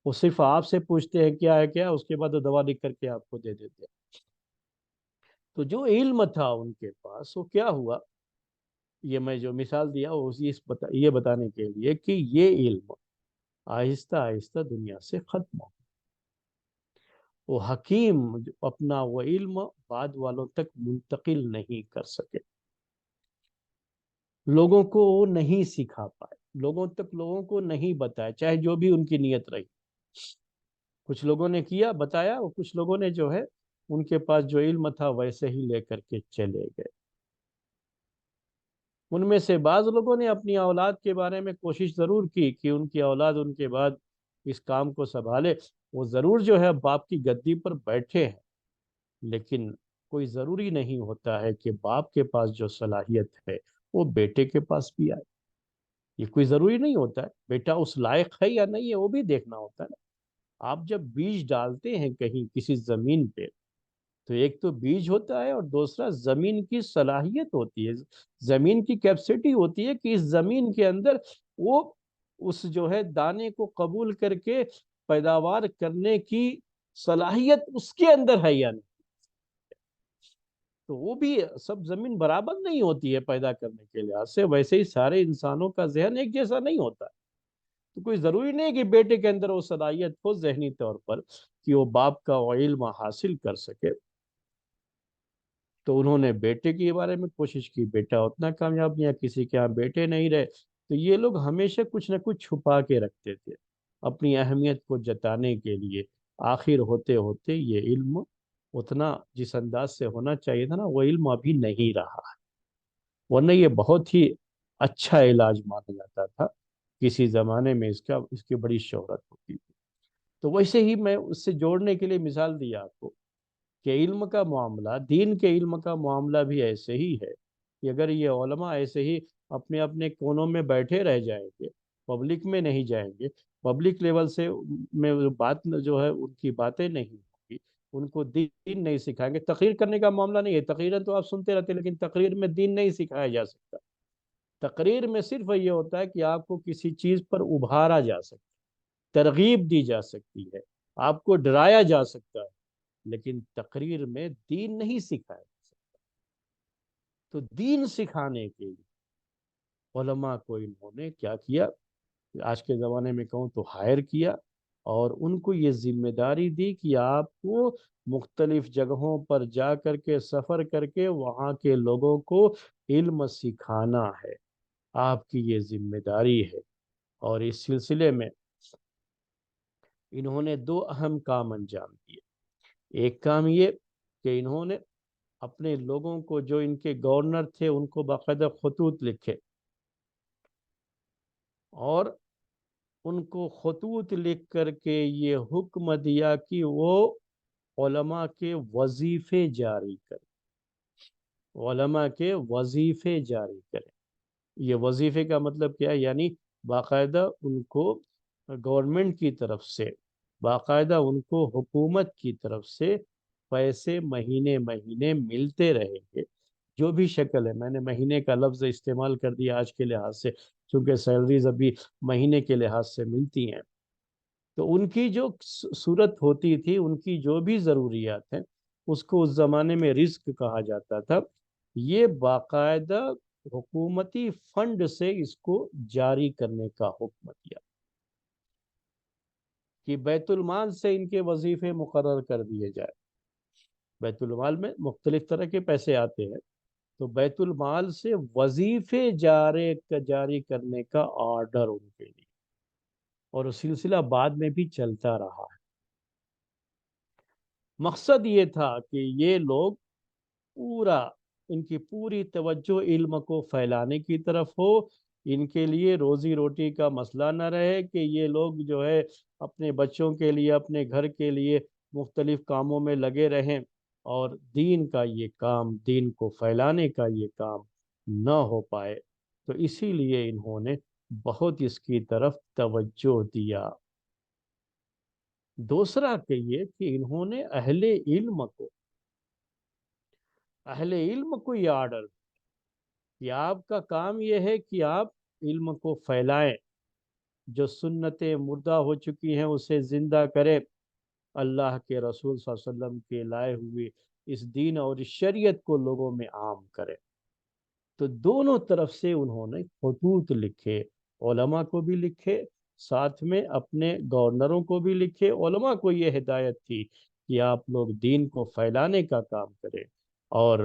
S1: وہ صرف آپ سے پوچھتے ہیں کیا ہے کیا، اس کے بعد وہ دوا لکھ کر کے آپ کو دے دیتے ہیں۔ تو جو علم تھا ان کے پاس، وہ کیا ہوا، یہ میں جو مثال دیا وہ یہ بتانے کے لیے کہ یہ علم آہستہ آہستہ دنیا سے ختم ہو، وہ حکیم اپنا وہ علم بعد والوں تک منتقل نہیں کر سکے، لوگوں کو وہ نہیں سکھا پائے، لوگوں کو نہیں بتایا، چاہے جو بھی ان کی نیت رہی۔ کچھ لوگوں نے کیا، بتایا، اور کچھ لوگوں نے جو ہے ان کے پاس جو علم تھا ویسے ہی لے کر کے چلے گئے۔ ان میں سے بعض لوگوں نے اپنی اولاد کے بارے میں کوشش ضرور کی کہ ان کی اولاد ان کے بعد اس کام کو سنبھالے، وہ ضرور جو ہے باپ کی گدی پر بیٹھے ہیں، لیکن کوئی ضروری نہیں ہوتا ہے کہ باپ کے پاس جو صلاحیت ہے وہ بیٹے کے پاس بھی آئے، یہ کوئی ضروری نہیں ہوتا ہے، بیٹا اس لائق ہے یا نہیں ہے وہ بھی دیکھنا ہوتا ہے نا۔ آپ جب بیج ڈالتے ہیں کہیں کسی زمین پہ، تو ایک تو بیج ہوتا ہے، اور دوسرا زمین کی صلاحیت ہوتی ہے، زمین کی کیپیسٹی ہوتی ہے کہ اس زمین کے اندر وہ اس جو ہے دانے کو قبول کر کے پیداوار کرنے کی صلاحیت اس کے اندر ہے یا نہیں۔ تو وہ بھی سب زمین برابر نہیں ہوتی ہے پیدا کرنے کے لحاظ سے، ویسے ہی سارے انسانوں کا ذہن ایک جیسا نہیں ہوتا ہے۔ تو کوئی ضروری نہیں کہ بیٹے کے اندر وہ صلاحیت ہو ذہنی طور پر کہ وہ باپ کا وہ علم حاصل کر سکے۔ تو انہوں نے بیٹے کے بارے میں کوشش کی، بیٹا اتنا کامیاب نہیں، کسی کے ہاں بیٹے نہیں رہے، تو یہ لوگ ہمیشہ کچھ نہ کچھ چھپا کے رکھتے تھے اپنی اہمیت کو جتانے کے لیے۔ آخر ہوتے ہوتے یہ علم اتنا جس انداز سے ہونا چاہیے تھا نا، وہ علم ابھی نہیں رہا ہے، ورنہ یہ بہت ہی اچھا علاج مانا جاتا تھا، کسی زمانے میں اس کی بڑی شہرت ہوتی تھی۔ تو ویسے ہی میں اس سے جوڑنے کے لیے مثال دیا آپ کو کہ علم کا معاملہ، دین کے علم کا معاملہ بھی ایسے ہی ہے کہ اگر یہ علماء ایسے ہی اپنے اپنے کونوں میں بیٹھے رہ جائیں گے، پبلک میں نہیں جائیں گے، پبلک لیول سے میں بات جو ہے ان کی باتیں نہیں ہوگی، ان کو دین نہیں سکھائیں گے۔ تقریر کرنے کا معاملہ نہیں ہے، تقریر تو آپ سنتے رہتے ہیں، لیکن تقریر میں دین نہیں سکھایا جا سکتا۔ تقریر میں صرف یہ ہوتا ہے کہ آپ کو کسی چیز پر ابھارا جا سکتا ہے، ترغیب دی جا سکتی ہے، آپ کو ڈرایا جا سکتا ہے، لیکن تقریر میں دین نہیں سکھایا جا سکتا۔ تو دین سکھانے کے لیے علماء کو انہوں نے کیا کیا، آج کے زمانے میں کہوں تو ہائر کیا، اور ان کو یہ ذمہ داری دی کہ آپ کو مختلف جگہوں پر جا کر کے، سفر کر کے وہاں کے لوگوں کو علم سکھانا ہے، آپ کی یہ ذمہ داری ہے۔ اور اس سلسلے میں انہوں نے دو اہم کام انجام دیے۔ ایک کام یہ کہ انہوں نے اپنے لوگوں کو، جو ان کے گورنر تھے، ان کو باقاعدہ خطوط لکھے، اور ان کو خطوط لکھ کر کے یہ حکم دیا کہ وہ علماء کے وظیفے جاری کریں، علماء کے وظیفے جاری کریں۔ یہ وظیفے کا مطلب کیا ہے؟ یعنی باقاعدہ ان کو گورنمنٹ کی طرف سے، باقاعدہ ان کو حکومت کی طرف سے پیسے مہینے مہینے ملتے رہیں گے، جو بھی شکل ہے۔ میں نے مہینے کا لفظ استعمال کر دیا آج کے لحاظ سے، چونکہ سیلریز ابھی مہینے کے لحاظ سے ملتی ہیں۔ تو ان کی جو صورت ہوتی تھی، ان کی جو بھی ضروریات ہیں، اس کو اس زمانے میں رزق کہا جاتا تھا۔ یہ باقاعدہ حکومتی فنڈ سے اس کو جاری کرنے کا حکم دیا کہ بیت المال سے ان کے وظیفے مقرر کر دیے جائے۔ بیت المال میں مختلف طرح کے پیسے آتے ہیں، تو بیت المال سے وظیفے جاری کرنے کا آرڈر ان کے لیے، اور وہ سلسلہ بعد میں بھی چلتا رہا ہے۔ مقصد یہ تھا کہ یہ لوگ ان کی پوری توجہ علم کو پھیلانے کی طرف ہو، ان کے لیے روزی روٹی کا مسئلہ نہ رہے کہ یہ لوگ جو ہے اپنے بچوں کے لیے، اپنے گھر کے لیے مختلف کاموں میں لگے رہیں، اور دین کا یہ کام، دین کو پھیلانے کا یہ کام نہ ہو پائے۔ تو اسی لیے انہوں نے بہت اس کی طرف توجہ دیا۔ دوسرا کہ یہ کہ انہوں نے اہل علم کو یہ آرڈر کہ آپ کا کام یہ ہے کہ آپ علم کو پھیلائیں، جو سنتیں مردہ ہو چکی ہیں اسے زندہ کریں، اللہ کے رسول صلی اللہ علیہ وسلم کے لائے ہوئے اس دین اور اس شریعت کو لوگوں میں عام کریں۔ تو دونوں طرف سے انہوں نے خطوط لکھے، علماء کو بھی لکھے، ساتھ میں اپنے گورنروں کو بھی لکھے۔ علماء کو یہ ہدایت تھی کہ آپ لوگ دین کو پھیلانے کا کام کریں، اور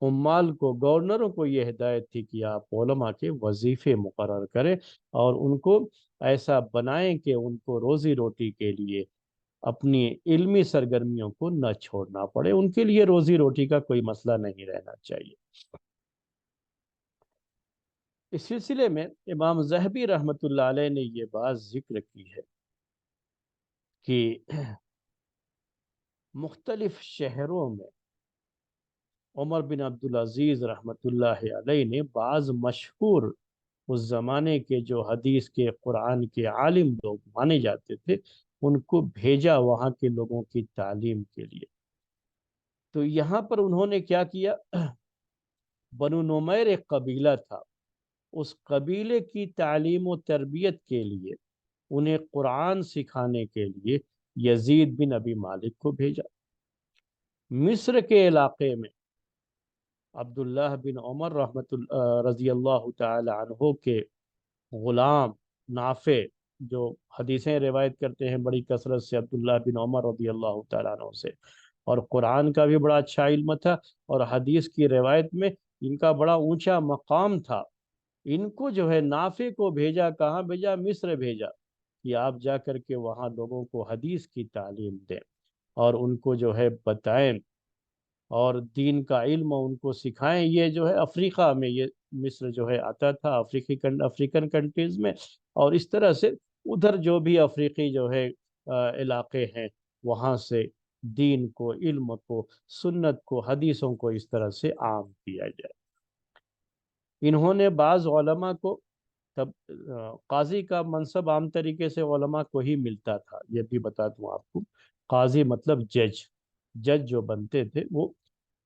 S1: عمال کو، گورنروں کو یہ ہدایت تھی کہ آپ علماء کے وظیفے مقرر کریں، اور ان کو ایسا بنائیں کہ ان کو روزی روٹی کے لیے اپنی علمی سرگرمیوں کو نہ چھوڑنا پڑے، ان کے لیے روزی روٹی کا کوئی مسئلہ نہیں رہنا چاہیے۔ اس سلسلے میں امام ذہبی رحمۃ اللہ علیہ نے یہ بات ذکر کی ہے کہ مختلف شہروں میں عمر بن عبدالعزیز رحمۃ اللہ علیہ نے بعض مشہور اس زمانے کے جو حدیث کے، قرآن کے عالم لوگ مانے جاتے تھے، ان کو بھیجا وہاں کے لوگوں کی تعلیم کے لیے۔ تو یہاں پر انہوں نے کیا کیا، بنو نمیر ایک قبیلہ تھا، اس قبیلے کی تعلیم و تربیت کے لیے، انہیں قرآن سکھانے کے لیے یزید بن ابی مالک کو بھیجا۔ مصر کے علاقے میں عبداللہ بن عمر رضی اللہ تعالی عنہ کے غلام نافع، جو حدیثیں روایت کرتے ہیں بڑی کثرت سے عبداللہ بن عمر رضی اللہ تعالیٰ عنہ سے، اور قرآن کا بھی بڑا اچھا علم تھا، اور حدیث کی روایت میں ان کا بڑا اونچا مقام تھا۔ ان کو جو ہے نافع کو بھیجا، کہاں بھیجا؟ مصر بھیجا، کہ آپ جا کر کے وہاں لوگوں کو حدیث کی تعلیم دیں، اور ان کو جو ہے بتائیں، اور دین کا علم ان کو سکھائیں۔ یہ جو ہے افریقہ میں، یہ مصر جو ہے آتا تھا افریقن کنٹریز میں، اور اس طرح سے ادھر جو بھی افریقی جو ہے علاقے ہیں، وہاں سے دین کو، علم کو، سنت کو، حدیثوں کو اس طرح سے عام کیا جائے۔ انہوں نے بعض علماء کو تب قاضی کا منصب عام طریقے سے علماء کو ہی ملتا تھا، یہ بھی بتا دوں آپ کو۔ قاضی مطلب جج، جج جو بنتے تھے وہ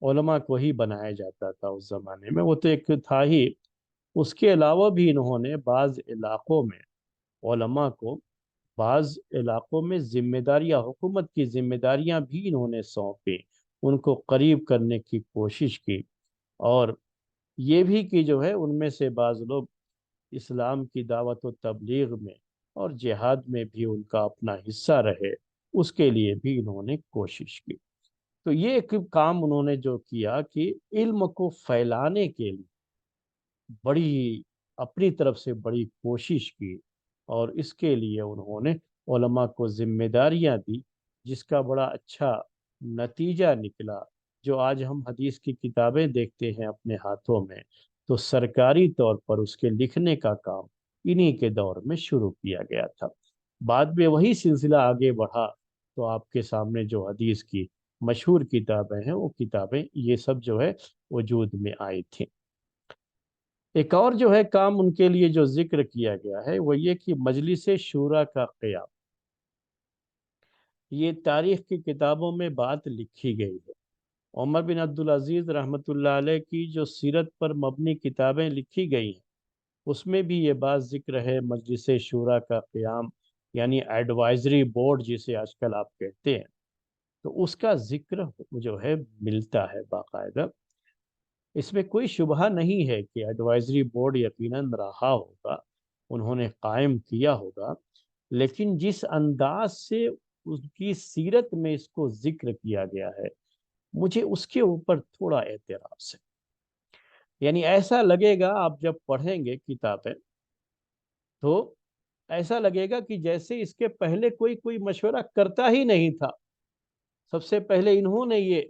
S1: علماء کو ہی بنایا جاتا تھا اس زمانے میں، وہ تو ایک تھا ہی۔ اس کے علاوہ بھی انہوں نے بعض علاقوں میں علماء کو، بعض علاقوں میں ذمہ داریاں، حکومت کی ذمہ داریاں بھی انہوں نے سونپی، ان کو قریب کرنے کی کوشش کی، اور یہ بھی کہ جو ہے ان میں سے بعض لوگ اسلام کی دعوت و تبلیغ میں اور جہاد میں بھی ان کا اپنا حصہ رہے، اس کے لیے بھی انہوں نے کوشش کی۔ تو یہ ایک کام انہوں نے جو کیا کہ علم کو پھیلانے کے لیے بڑی اپنی طرف سے بڑی کوشش کی، اور اس کے لیے انہوں نے علماء کو ذمہ داریاں دی، جس کا بڑا اچھا نتیجہ نکلا۔ جو آج ہم حدیث کی کتابیں دیکھتے ہیں اپنے ہاتھوں میں، تو سرکاری طور پر اس کے لکھنے کا کام انہی کے دور میں شروع کیا گیا تھا۔ بعد میں وہی سلسلہ آگے بڑھا، تو آپ کے سامنے جو حدیث کی مشہور کتابیں ہیں، وہ کتابیں یہ سب جو ہے وجود میں آئی تھیں۔ ایک اور جو ہے کام ان کے لیے جو ذکر کیا گیا ہے وہ یہ کہ مجلس شورا کا قیام، یہ تاریخ کی کتابوں میں بات لکھی گئی ہے۔ عمر بن عبدالعزیز رحمۃ اللہ علیہ کی جو سیرت پر مبنی کتابیں لکھی گئی ہیں، اس میں بھی یہ بات ذکر ہے مجلس شورا کا قیام، یعنی ایڈوائزری بورڈ جسے آج کل آپ کہتے ہیں، تو اس کا ذکر جو ہے ملتا ہے باقاعدہ۔ اس میں کوئی شبہ نہیں ہے کہ ایڈوائزری بورڈ یقیناً رہا ہوگا، انہوں نے قائم کیا ہوگا، لیکن جس انداز سے اس کی سیرت میں اس کو ذکر کیا گیا ہے، مجھے اس کے اوپر تھوڑا اعتراض ہے۔ یعنی ایسا لگے گا آپ جب پڑھیں گے کتابیں، تو ایسا لگے گا کہ جیسے اس کے پہلے کوئی مشورہ کرتا ہی نہیں تھا، سب سے پہلے انہوں نے یہ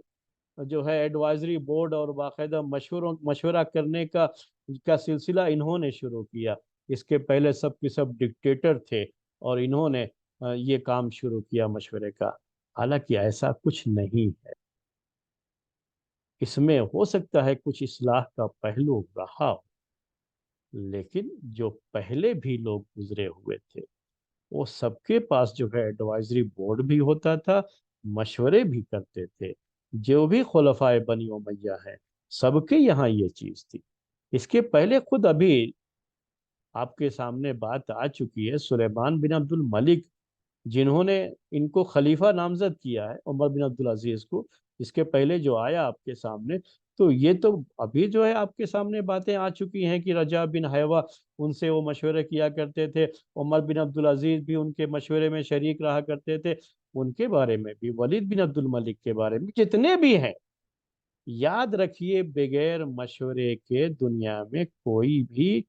S1: جو ہے ایڈوائزری بورڈ اور باقاعدہ مشورہ کرنے کا سلسلہ انہوں نے شروع کیا۔ اس کے پہلے سب کے سب ڈکٹیٹر تھے، اور انہوں نے یہ کام شروع کیا مشورے کا۔ حالانکہ ایسا کچھ نہیں ہے، اس میں ہو سکتا ہے کچھ اصلاح کا پہلو رہا ہو، لیکن جو پہلے بھی لوگ گزرے ہوئے تھے وہ سب کے پاس جو ہے ایڈوائزری بورڈ بھی ہوتا تھا، مشورے بھی کرتے تھے۔ جو بھی خلفائے بنی امیہ ہیں، سب کے یہاں یہ چیز تھی۔ اس کے پہلے خود ابھی آپ کے سامنے بات آ چکی ہے، سلیمان بن عبد الملک جنہوں نے ان کو خلیفہ نامزد کیا ہے عمر بن عبدالعزیز کو، اس کے پہلے جو آیا آپ کے سامنے، تو یہ تو ابھی جو ہے آپ کے سامنے باتیں آ چکی ہیں کہ رجا بن حیوہ ان سے وہ مشورے کیا کرتے تھے، عمر بن عبدالعزیز بھی ان کے مشورے میں شریک رہا کرتے تھے، ان کے بارے میں بھی، ولید بن عبد الملک کے بارے میں، جتنے بھی ہیں۔ یاد رکھیے بغیر مشورے کے دنیا میں کوئی بھی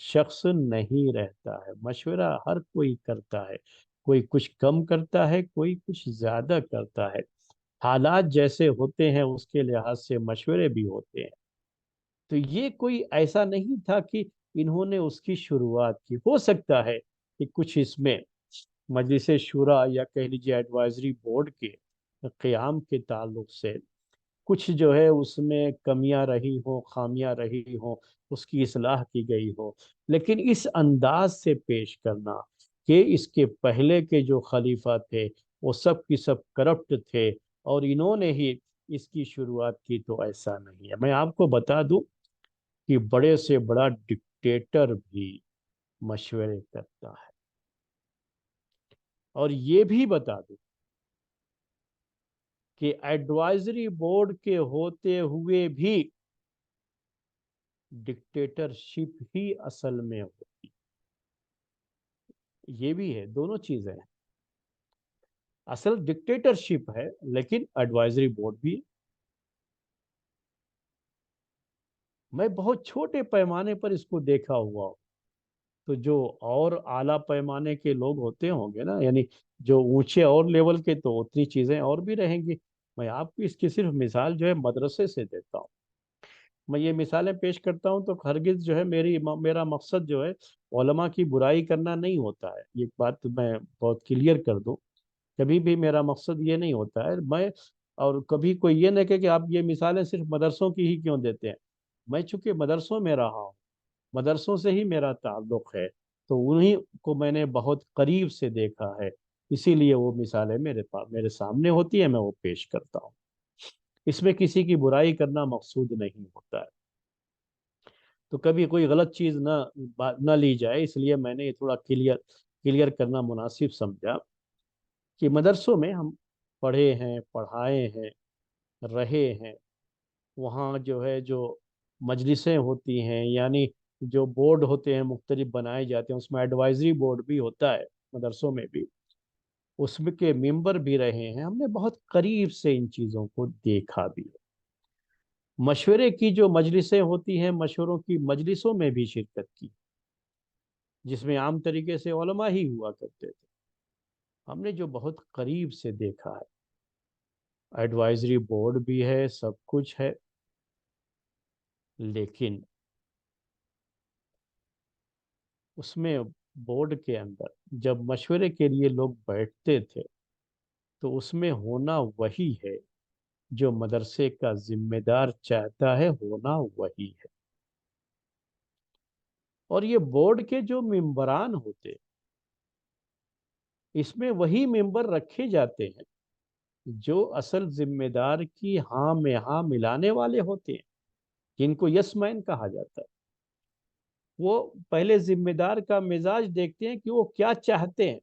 S1: شخص نہیں رہتا ہے، مشورہ ہر کوئی کرتا ہے، کوئی کچھ کم کرتا ہے، کوئی کچھ زیادہ کرتا ہے، حالات جیسے ہوتے ہیں اس کے لحاظ سے مشورے بھی ہوتے ہیں۔ تو یہ کوئی ایسا نہیں تھا کہ انہوں نے اس کی شروعات کی۔ ہو سکتا ہے کہ کچھ اس میں مجلس شورا یا کہہ لیجیے ایڈوائزری بورڈ کے قیام کے تعلق سے کچھ جو ہے اس میں کمیاں رہی ہوں، خامیاں رہی ہوں، اس کی اصلاح کی گئی ہو، لیکن اس انداز سے پیش کرنا کہ اس کے پہلے کے جو خلیفہ تھے وہ سب کی سب کرپٹ تھے اور انہوں نے ہی اس کی شروعات کی، تو ایسا نہیں ہے۔ میں آپ کو بتا دوں کہ بڑے سے بڑا ڈکٹیٹر بھی مشورے کرتا ہے، اور یہ بھی بتا دوں کہ ایڈوائزری بورڈ کے ہوتے ہوئے بھی ڈکٹیٹرشپ ہی اصل میں ہوتی، یہ بھی ہے، دونوں چیزیں ہیں۔ اصل ڈکٹیٹرشپ ہے لیکن ایڈوائزری بورڈ بھی ہے۔ میں بہت چھوٹے پیمانے پر اس کو دیکھا ہوا ہوں، تو جو اور اعلیٰ پیمانے کے لوگ ہوتے ہوں گے نا، یعنی جو اونچے اور لیول کے، تو اتنی چیزیں اور بھی رہیں گی۔ میں آپ کو اس کی صرف مثال جو ہے مدرسے سے دیتا ہوں۔ میں یہ مثالیں پیش کرتا ہوں تو ہرگز جو ہے میرا مقصد جو ہے علماء کی برائی کرنا نہیں ہوتا ہے، یہ بات میں بہت کلیئر کر دوں۔ کبھی بھی میرا مقصد یہ نہیں ہوتا ہے میں، اور کبھی کوئی یہ نہ کہ آپ یہ مثالیں صرف مدرسوں کی ہی کیوں دیتے ہیں. میں چونکہ مدرسوں میں رہا ہوں، مدرسوں سے ہی میرا تعلق ہے، تو انہی کو میں نے بہت قریب سے دیکھا ہے، اسی لیے وہ مثالیں میرے سامنے ہوتی ہیں، میں وہ پیش کرتا ہوں. اس میں کسی کی برائی کرنا مقصود نہیں ہوتا ہے. تو کبھی کوئی غلط چیز نہ لی جائے، اس لیے میں نے یہ تھوڑا کلیئر کرنا مناسب سمجھا کہ مدرسوں میں ہم پڑھے ہیں، پڑھائے ہیں، رہے ہیں. وہاں جو ہے جو مجلسیں ہوتی ہیں، یعنی جو بورڈ ہوتے ہیں مختلف بنائے جاتے ہیں، اس میں ایڈوائزری بورڈ بھی ہوتا ہے مدرسوں میں بھی، اس میں کے ممبر بھی رہے ہیں. ہم نے بہت قریب سے ان چیزوں کو دیکھا بھی ہے. مشورے کی جو مجلسیں ہوتی ہیں، مشوروں کی مجلسوں میں بھی شرکت کی، جس میں عام طریقے سے علماء ہی ہوا کرتے تھے. ہم نے جو بہت قریب سے دیکھا ہے، ایڈوائزری بورڈ بھی ہے، سب کچھ ہے، لیکن اس میں بورڈ کے اندر جب مشورے کے لیے لوگ بیٹھتے تھے تو اس میں ہونا وہی ہے جو مدرسے کا ذمہ دار چاہتا ہے ہونا وہی ہے. اور یہ بورڈ کے جو ممبران ہوتے، اس میں وہی ممبر رکھے جاتے ہیں جو اصل ذمہ دار کی ہاں میں ہاں ملانے والے ہوتے ہیں، جن کو یس مین کہا جاتا ہے. وہ پہلے ذمہ دار کا مزاج دیکھتے ہیں کہ وہ کیا چاہتے ہیں،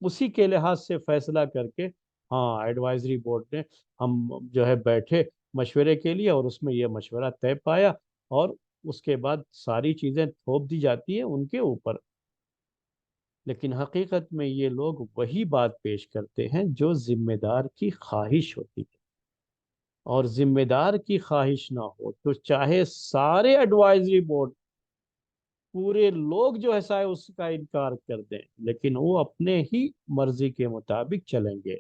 S1: اسی کے لحاظ سے فیصلہ کر کے ہاں ایڈوائزری بورڈ نے ہم جو ہے بیٹھے مشورے کے لیے، اور اس میں یہ مشورہ طے پایا، اور اس کے بعد ساری چیزیں تھوپ دی جاتی ہیں ان کے اوپر. لیکن حقیقت میں یہ لوگ وہی بات پیش کرتے ہیں جو ذمہ دار کی خواہش ہوتی ہے. اور ذمہ دار کی خواہش نہ ہو تو چاہے سارے ایڈوائزری بورڈ پورے لوگ جو ہے شاید اس کا انکار کر دیں، لیکن وہ اپنے ہی مرضی کے مطابق چلیں گے.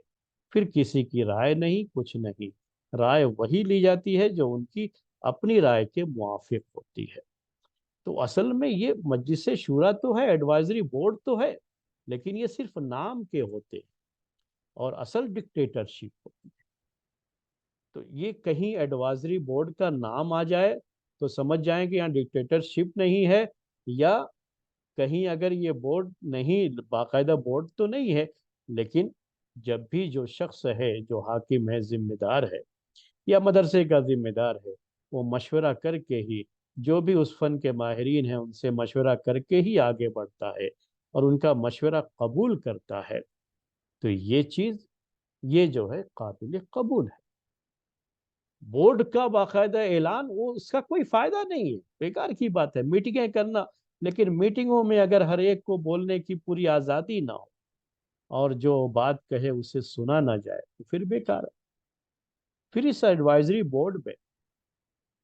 S1: پھر کسی کی رائے نہیں، کچھ نہیں. رائے وہی لی جاتی ہے جو ان کی اپنی رائے کے موافق ہوتی ہے. تو اصل میں یہ مجلس شورا تو ہے، ایڈوائزری بورڈ تو ہے، لیکن یہ صرف نام کے ہوتے ہیں، اور اصل ڈکٹیٹرشپ ہوتی ہے. تو یہ کہیں ایڈوائزری بورڈ کا نام آ جائے تو سمجھ جائیں کہ یہاں ڈکٹیٹرشپ نہیں ہے، یا کہیں اگر یہ بورڈ نہیں، باقاعدہ بورڈ تو نہیں ہے، لیکن جب بھی جو شخص ہے جو حاکم ہے، ذمہ دار ہے، یا مدرسے کا ذمہ دار ہے، وہ مشورہ کر کے ہی، جو بھی اس فن کے ماہرین ہیں ان سے مشورہ کر کے ہی آگے بڑھتا ہے اور ان کا مشورہ قبول کرتا ہے، تو یہ چیز یہ جو ہے قابل قبول ہے. بورڈ کا باقاعدہ اعلان، وہ اس کا کوئی فائدہ نہیں ہے، بیکار کی بات ہے میٹنگیں کرنا. لیکن میٹنگوں میں اگر ہر ایک کو بولنے کی پوری آزادی نہ ہو اور جو بات کہے اسے سنا نہ جائے تو پھر بیکار ہے. پھر اس ایڈوائزری بورڈ میں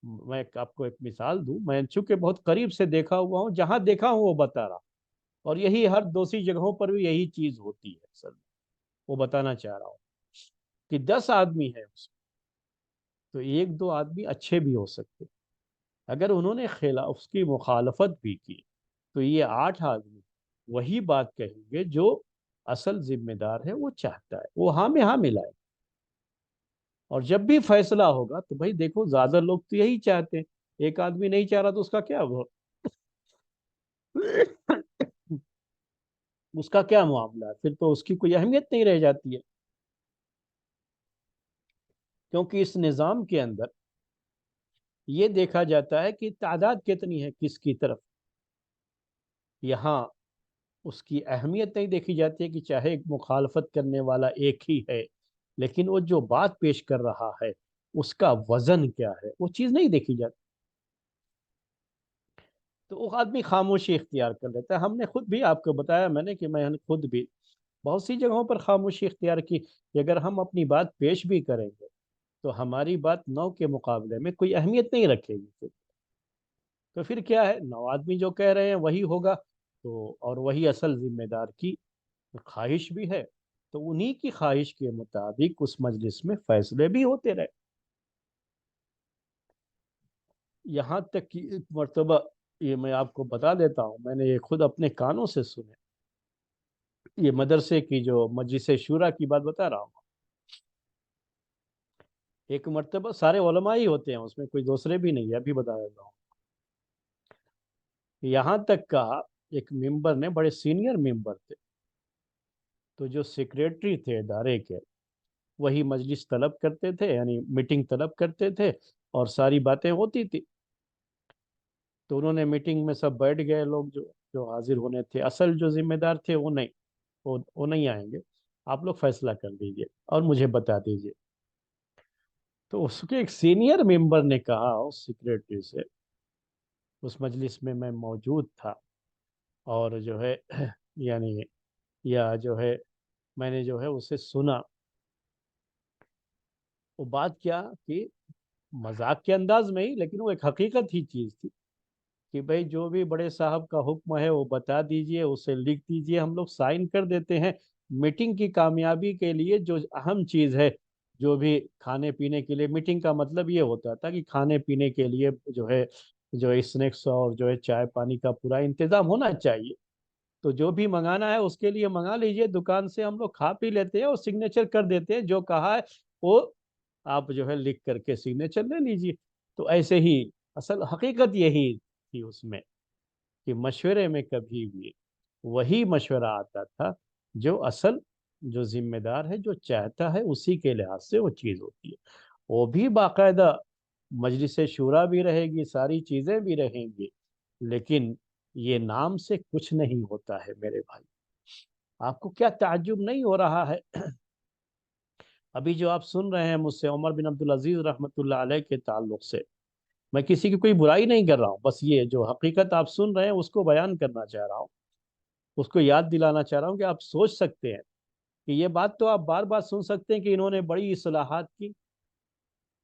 S1: میں آپ کو ایک مثال دوں، میں چونکہ بہت قریب سے دیکھا ہوا ہوں، جہاں دیکھا ہوں وہ بتا رہا، اور یہی ہر دوسری جگہوں پر بھی یہی چیز ہوتی ہے. اصل وہ بتانا چاہ رہا ہوں کہ 10 آدمی ہیں اس میں، تو ایک دو آدمی اچھے بھی ہو سکتے، اگر انہوں نے اس کی مخالفت بھی کی تو یہ 8 آدمی وہی بات کہیں گے جو اصل ذمہ دار ہے وہ چاہتا ہے، وہ ہاں میں ہاں ملائے. اور جب بھی فیصلہ ہوگا تو بھائی دیکھو زیادہ لوگ تو یہی چاہتے ہیں، ایک آدمی نہیں چاہ رہا تو اس کا کیا ہوا؟ اس کا کیا معاملہ ہے؟ پھر تو اس کی کوئی اہمیت نہیں رہ جاتی ہے. کیونکہ اس نظام کے اندر یہ دیکھا جاتا ہے کہ تعداد کتنی ہے کس کی طرف. یہاں اس کی اہمیت نہیں دیکھی جاتی ہے کہ چاہے مخالفت کرنے والا ایک ہی ہے، لیکن وہ جو بات پیش کر رہا ہے اس کا وزن کیا ہے، وہ چیز نہیں دیکھی جاتی. تو وہ آدمی خاموشی اختیار کر لیتا ہے. ہم نے خود بھی آپ کو بتایا میں نے کہ میں نے خود بھی بہت سی جگہوں پر خاموشی اختیار کی کہ اگر ہم اپنی بات پیش بھی کریں گے تو ہماری بات 9 کے مقابلے میں کوئی اہمیت نہیں رکھے گی. تو پھر کیا ہے، 9 آدمی جو کہہ رہے ہیں وہی ہوگا، تو اور وہی اصل ذمہ دار کی خواہش بھی ہے، تو انہی کی خواہش کے مطابق اس مجلس میں فیصلے بھی ہوتے رہے. یہاں تک کہ ایک مرتبہ یہ میں آپ کو بتا دیتا ہوں، میں نے یہ خود اپنے کانوں سے سنے یہ مدرسے کی جو مجلس شورا کی بات بتا رہا ہوں، ایک مرتبہ سارے علماء ہی ہوتے ہیں اس میں، کوئی دوسرے بھی نہیں ہے، ابھی بتا رہا ہوں۔ یہاں تک کہا ایک ممبر نے، بڑے سینئر ممبر تھے، تو جو سیکریٹری تھے ادارے کے، وہی مجلس طلب کرتے تھے، یعنی میٹنگ طلب کرتے تھے، اور ساری باتیں ہوتی تھی۔ تو انہوں نے میٹنگ میں سب بیٹھ گئے لوگ، جو حاضر ہونے تھے، اصل جو ذمہ دار تھے وہ نہیں، وہ نہیں آئیں گے، آپ لوگ فیصلہ کر دیجئے اور مجھے بتا دیجئے۔ تو اس کے ایک سینئر ممبر نے کہا اس سیکریٹری سے، اس مجلس میں میں موجود تھا، اور جو ہے یعنی یا جو ہے میں نے جو ہے اسے سنا، وہ بات کیا کہ مذاق کے انداز میں ہی، لیکن وہ ایک حقیقت ہی چیز تھی کہ بھئی جو بھی بڑے صاحب کا حکم ہے وہ بتا دیجئے، اسے لکھ دیجئے، ہم لوگ سائن کر دیتے ہیں۔ میٹنگ کی کامیابی کے لیے جو اہم چیز ہے، جو بھی کھانے پینے کے لیے، میٹنگ کا مطلب یہ ہوتا تھا کہ کھانے پینے کے لیے جو ہے اسنیکس اور جو ہے چائے پانی کا پورا انتظام ہونا چاہیے، تو جو بھی منگانا ہے اس کے لیے منگا لیجئے دکان سے، ہم لوگ کھا پی لیتے ہیں اور سگنیچر کر دیتے ہیں، جو کہا ہے وہ آپ جو ہے لکھ کر کے سگنیچر لے لیجئے۔ تو ایسے ہی اصل حقیقت یہی تھی اس میں، کہ مشورے میں کبھی بھی وہی مشورہ آتا تھا جو اصل جو ذمہ دار ہے، جو چاہتا ہے، اسی کے لحاظ سے وہ چیز ہوتی ہے۔ وہ بھی باقاعدہ مجلس شورا بھی رہے گی، ساری چیزیں بھی رہیں گی، لیکن یہ نام سے کچھ نہیں ہوتا ہے میرے بھائی۔ آپ کو کیا تعجب نہیں ہو رہا ہے؟ ابھی جو آپ سن رہے ہیں مجھ سے عمر بن عبدالعزیز رحمۃ اللہ علیہ کے تعلق سے، میں کسی کی کوئی برائی نہیں کر رہا ہوں، بس یہ جو حقیقت آپ سن رہے ہیں اس کو بیان کرنا چاہ رہا ہوں، اس کو یاد دلانا چاہ رہا ہوں کہ آپ سوچ سکتے ہیں کہ یہ بات تو آپ بار بار سن سکتے ہیں کہ انہوں نے بڑی اصلاحات کی،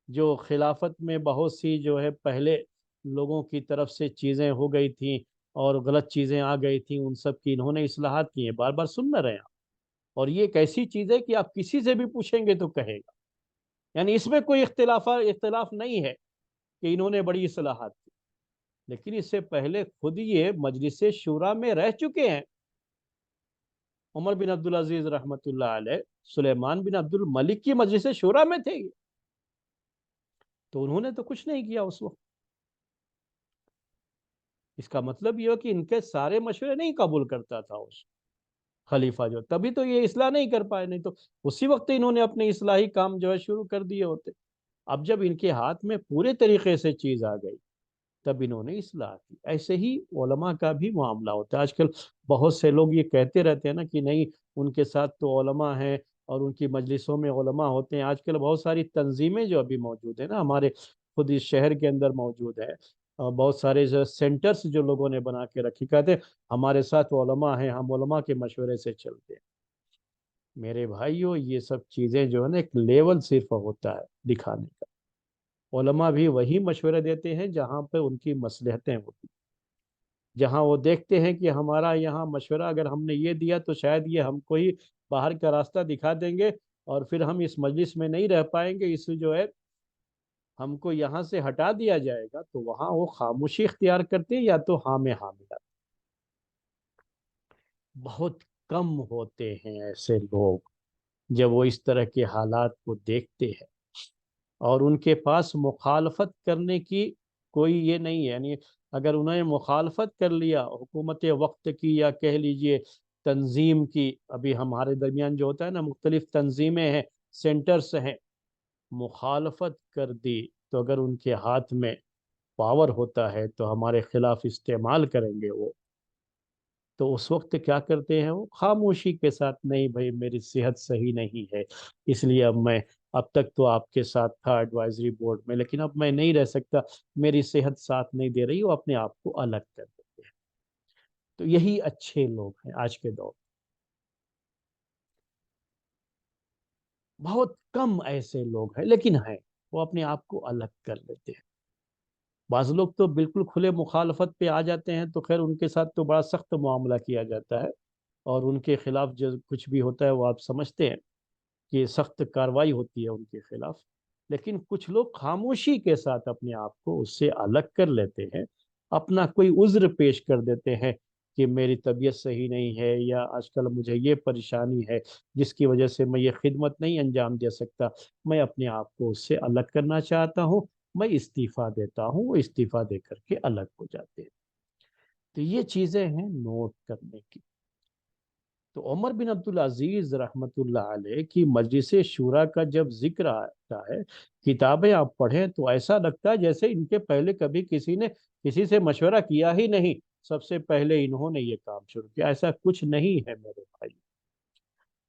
S1: جو خلافت میں بہت سی جو ہے پہلے لوگوں کی طرف سے چیزیں ہو گئی تھیں اور غلط چیزیں آ گئی تھیں، ان سب کی انہوں نے اصلاحات کی ہیں، بار بار سن نہ رہے ہیں آپ۔ اور یہ ایک ایسی چیز ہے کہ آپ کسی سے بھی پوچھیں گے تو کہے گا، یعنی اس میں کوئی اختلاف نہیں ہے کہ انہوں نے بڑی اصلاحات کی، لیکن اس سے پہلے خود یہ مجلس شورا میں رہ چکے ہیں۔ عمر بن عبدالعزیز رحمۃ اللہ علیہ سلیمان بن عبد الملک کی مجلس شورا میں تھے، تو انہوں نے تو کچھ نہیں کیا اس وقت۔ اس کا مطلب یہ ہو کہ ان کے سارے مشورے نہیں قبول کرتا تھا اس خلیفہ جو، تبھی تو یہ اصلاح نہیں کر پائے، نہیں تو اسی وقت انہوں نے اپنے اصلاحی کام جو ہے شروع کر دیے ہوتے۔ اب جب ان کے ہاتھ میں پورے طریقے سے چیز آ گئی، تب انہوں نے اصلاح کی۔ ایسے ہی علماء کا بھی معاملہ ہوتا ہے۔ آج کل بہت سے لوگ یہ کہتے رہتے ہیں نا کہ نہیں، ان کے ساتھ تو علماء ہیں اور ان کی مجلسوں میں علماء ہوتے ہیں۔ آج کل بہت ساری تنظیمیں جو ابھی موجود ہیں نا، ہمارے خود اس شہر کے اندر موجود ہے، اور بہت سارے جو سینٹرز جو لوگوں نے بنا کے رکھی، کہتے ہیں ہمارے ساتھ علماء ہیں، ہم علماء کے مشورے سے چلتے ہیں۔ میرے بھائیوں، یہ سب چیزیں جو ہے نا ایک لیول صرف ہوتا ہے دکھانے کا۔ علماء بھی وہی مشورے دیتے ہیں جہاں پہ ان کی مصلحتیں ہوتی ہیں، جہاں وہ دیکھتے ہیں کہ ہمارا یہاں مشورہ اگر ہم نے یہ دیا تو شاید یہ ہم کو ہی باہر کا راستہ دکھا دیں گے، اور پھر ہم اس مجلس میں نہیں رہ پائیں گے، اس جو ہے ہم کو یہاں سے ہٹا دیا جائے گا، تو وہاں وہ خاموشی اختیار کرتے ہیں یا تو ہاں میں ہاں ملا۔ بہت کم ہوتے ہیں ایسے لوگ جب وہ اس طرح کے حالات کو دیکھتے ہیں اور ان کے پاس مخالفت کرنے کی کوئی یہ نہیں ہے، یعنی اگر انہوں نے مخالفت کر لیا حکومت وقت کی یا کہہ لیجئے تنظیم کی، ابھی ہمارے درمیان جو ہوتا ہے نا مختلف تنظیمیں ہیں، سینٹرز ہیں، مخالفت کر دی تو اگر ان کے ہاتھ میں پاور ہوتا ہے تو ہمارے خلاف استعمال کریں گے وہ، تو اس وقت کیا کرتے ہیں وہ خاموشی کے ساتھ، نہیں بھائی میری صحت صحیح نہیں ہے، اس لیے اب تک تو آپ کے ساتھ تھا ایڈوائزری بورڈ میں، لیکن اب میں نہیں رہ سکتا، میری صحت ساتھ نہیں دے رہی، وہ اپنے آپ کو الگ کر دیتے ہیں۔ تو یہی اچھے لوگ ہیں آج کے دور۔ بہت کم ایسے لوگ ہیں لیکن ہیں، وہ اپنے آپ کو الگ کر لیتے ہیں۔ بعض لوگ تو بالکل کھلے مخالفت پہ آ جاتے ہیں، تو خیر ان کے ساتھ تو بڑا سخت معاملہ کیا جاتا ہے، اور ان کے خلاف جو کچھ بھی ہوتا ہے وہ آپ سمجھتے ہیں کہ سخت کارروائی ہوتی ہے ان کے خلاف۔ لیکن کچھ لوگ خاموشی کے ساتھ اپنے آپ کو اس سے الگ کر لیتے ہیں، اپنا کوئی عذر پیش کر دیتے ہیں کہ میری طبیعت صحیح نہیں ہے یا آج کل مجھے یہ پریشانی ہے جس کی وجہ سے میں یہ خدمت نہیں انجام دے سکتا، میں اپنے آپ کو اس سے الگ کرنا چاہتا ہوں، میں استعفیٰ دیتا ہوں۔ وہ استعفیٰ دے کر کے الگ ہو جاتے ہیں۔ تو یہ چیزیں ہیں نوٹ کرنے کی۔ تو عمر بن عبدالعزیز رحمۃ اللہ علیہ کی مجلس شورا کا جب ذکر آتا ہے، کتابیں آپ پڑھیں تو ایسا لگتا ہے جیسے ان کے پہلے کبھی کسی نے کسی سے مشورہ کیا ہی نہیں، سب سے پہلے انہوں نے یہ کام شروع کیا۔ ایسا کچھ نہیں ہے میرے بھائی،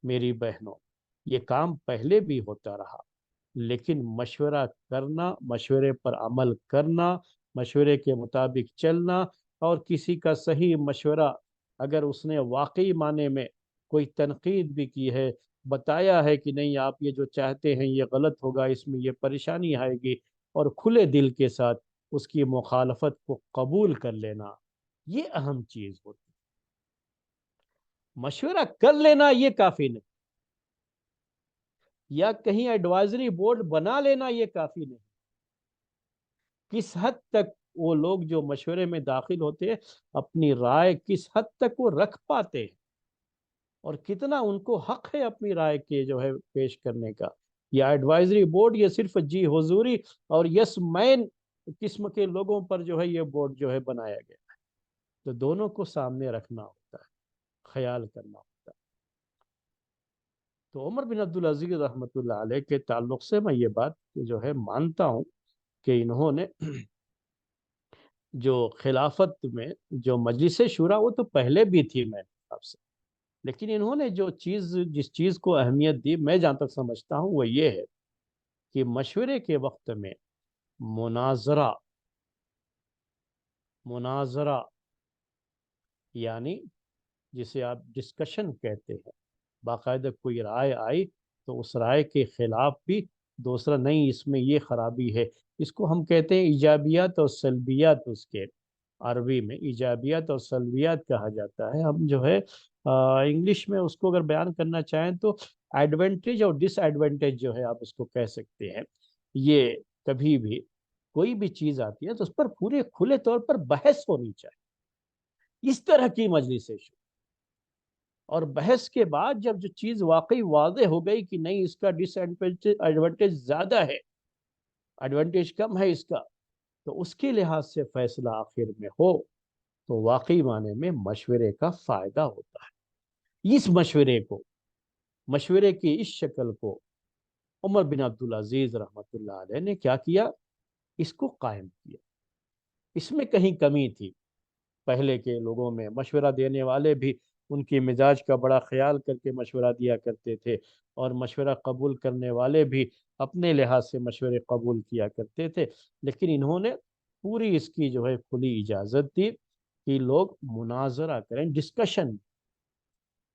S1: میری بہنوں، یہ کام پہلے بھی ہوتا رہا، لیکن مشورہ کرنا، مشورے پر عمل کرنا، مشورے کے مطابق چلنا، اور کسی کا صحیح مشورہ اگر اس نے واقعی معنی میں کوئی تنقید بھی کی ہے، بتایا ہے کہ نہیں آپ یہ جو چاہتے ہیں یہ غلط ہوگا، اس میں یہ پریشانی آئے گی، اور کھلے دل کے ساتھ اس کی مخالفت کو قبول کر لینا، یہ اہم چیز ہوتی ہے۔ مشورہ کر لینا یہ کافی نہیں، یا کہیں ایڈوائزری بورڈ بنا لینا یہ کافی نہیں۔ کس حد تک وہ لوگ جو مشورے میں داخل ہوتے ہیں اپنی رائے کس حد تک وہ رکھ پاتے ہیں، اور کتنا ان کو حق ہے اپنی رائے کے جو ہے پیش کرنے کا، یا ایڈوائزری بورڈ یہ صرف جی حضوری اور یس مین قسم کے لوگوں پر جو ہے یہ بورڈ جو ہے بنایا گیا ہے۔ تو دونوں کو سامنے رکھنا ہوتا ہے، خیال کرنا ہوتا ہے۔ تو عمر بن عبدالعزیز رحمۃ اللہ علیہ کے تعلق سے میں یہ بات جو ہے مانتا ہوں کہ انہوں نے جو خلافت میں جو مجلس شورا وہ تو پہلے بھی تھی میرے حساب سے، لیکن انہوں نے جو چیز جس چیز کو اہمیت دی، میں جہاں تک سمجھتا ہوں وہ یہ ہے کہ مشورے کے وقت میں مناظرہ مناظرہ یعنی جسے آپ ڈسکشن کہتے ہیں، باقاعدہ کوئی رائے آئی تو اس رائے کے خلاف بھی دوسرا نہیں، اس میں یہ خرابی ہے، اس کو ہم کہتے ہیں ایجابیات اور سلبیات، اس کے عربی میں ایجابیات اور سلبیات کہا جاتا ہے۔ ہم جو ہے انگلش میں اس کو اگر بیان کرنا چاہیں تو ایڈوانٹیج اور ڈس ایڈوانٹیج جو ہے آپ اس کو کہہ سکتے ہیں۔ یہ کبھی بھی کوئی بھی چیز آتی ہے تو اس پر پورے کھلے طور پر بحث ہونی چاہیے، اس طرح کی مجلس ہے، اور بحث کے بعد جب جو چیز واقعی واضح ہو گئی کہ نہیں اس کا ڈس ایڈوانٹیج زیادہ ہے، ایڈوانٹیج کم ہے اس کا، تو اس کے لحاظ سے فیصلہ آخر میں ہو تو واقعی معنی میں مشورے کا فائدہ ہوتا ہے۔ اس مشورے کی اس شکل کو عمر بن عبدالعزیز رحمۃ اللہ علیہ نے کیا کیا؟ اس کو قائم کیا۔ اس میں کہیں کمی تھی، پہلے کے لوگوں میں مشورہ دینے والے بھی ان کی مزاج کا بڑا خیال کر کے مشورہ دیا کرتے تھے، اور مشورہ قبول کرنے والے بھی اپنے لحاظ سے مشورے قبول کیا کرتے تھے، لیکن انہوں نے پوری اس کی جو ہے کھلی اجازت دی کہ لوگ مناظرہ کریں، ڈسکشن،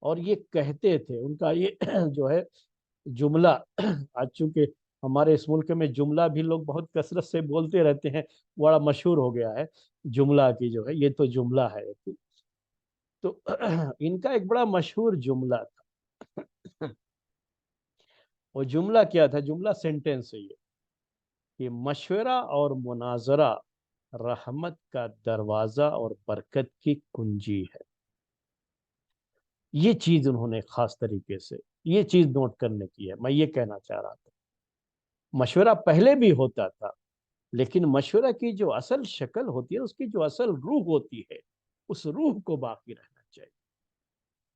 S1: اور یہ کہتے تھے ان کا یہ جو ہے جملہ آج چونکہ ہمارے اس ملک میں جملہ بھی لوگ بہت کثرت سے بولتے رہتے ہیں، بڑا مشہور ہو گیا ہے جملہ کی جو ہے، یہ تو جملہ ہے۔ تو ان کا ایک بڑا مشہور جملہ تھا، وہ جملہ کیا تھا؟ جملہ سینٹینس ہے یہ کہ مشورہ اور مناظرہ رحمت کا دروازہ اور برکت کی کنجی ہے۔ یہ چیز انہوں نے خاص طریقے سے یہ چیز نوٹ کرنے کی ہے۔ میں یہ کہنا چاہ رہا تھا مشورہ پہلے بھی ہوتا تھا، لیکن مشورہ کی جو اصل شکل ہوتی ہے، اس کی جو اصل روح ہوتی ہے، اس روح کو باقی رہنا چاہیے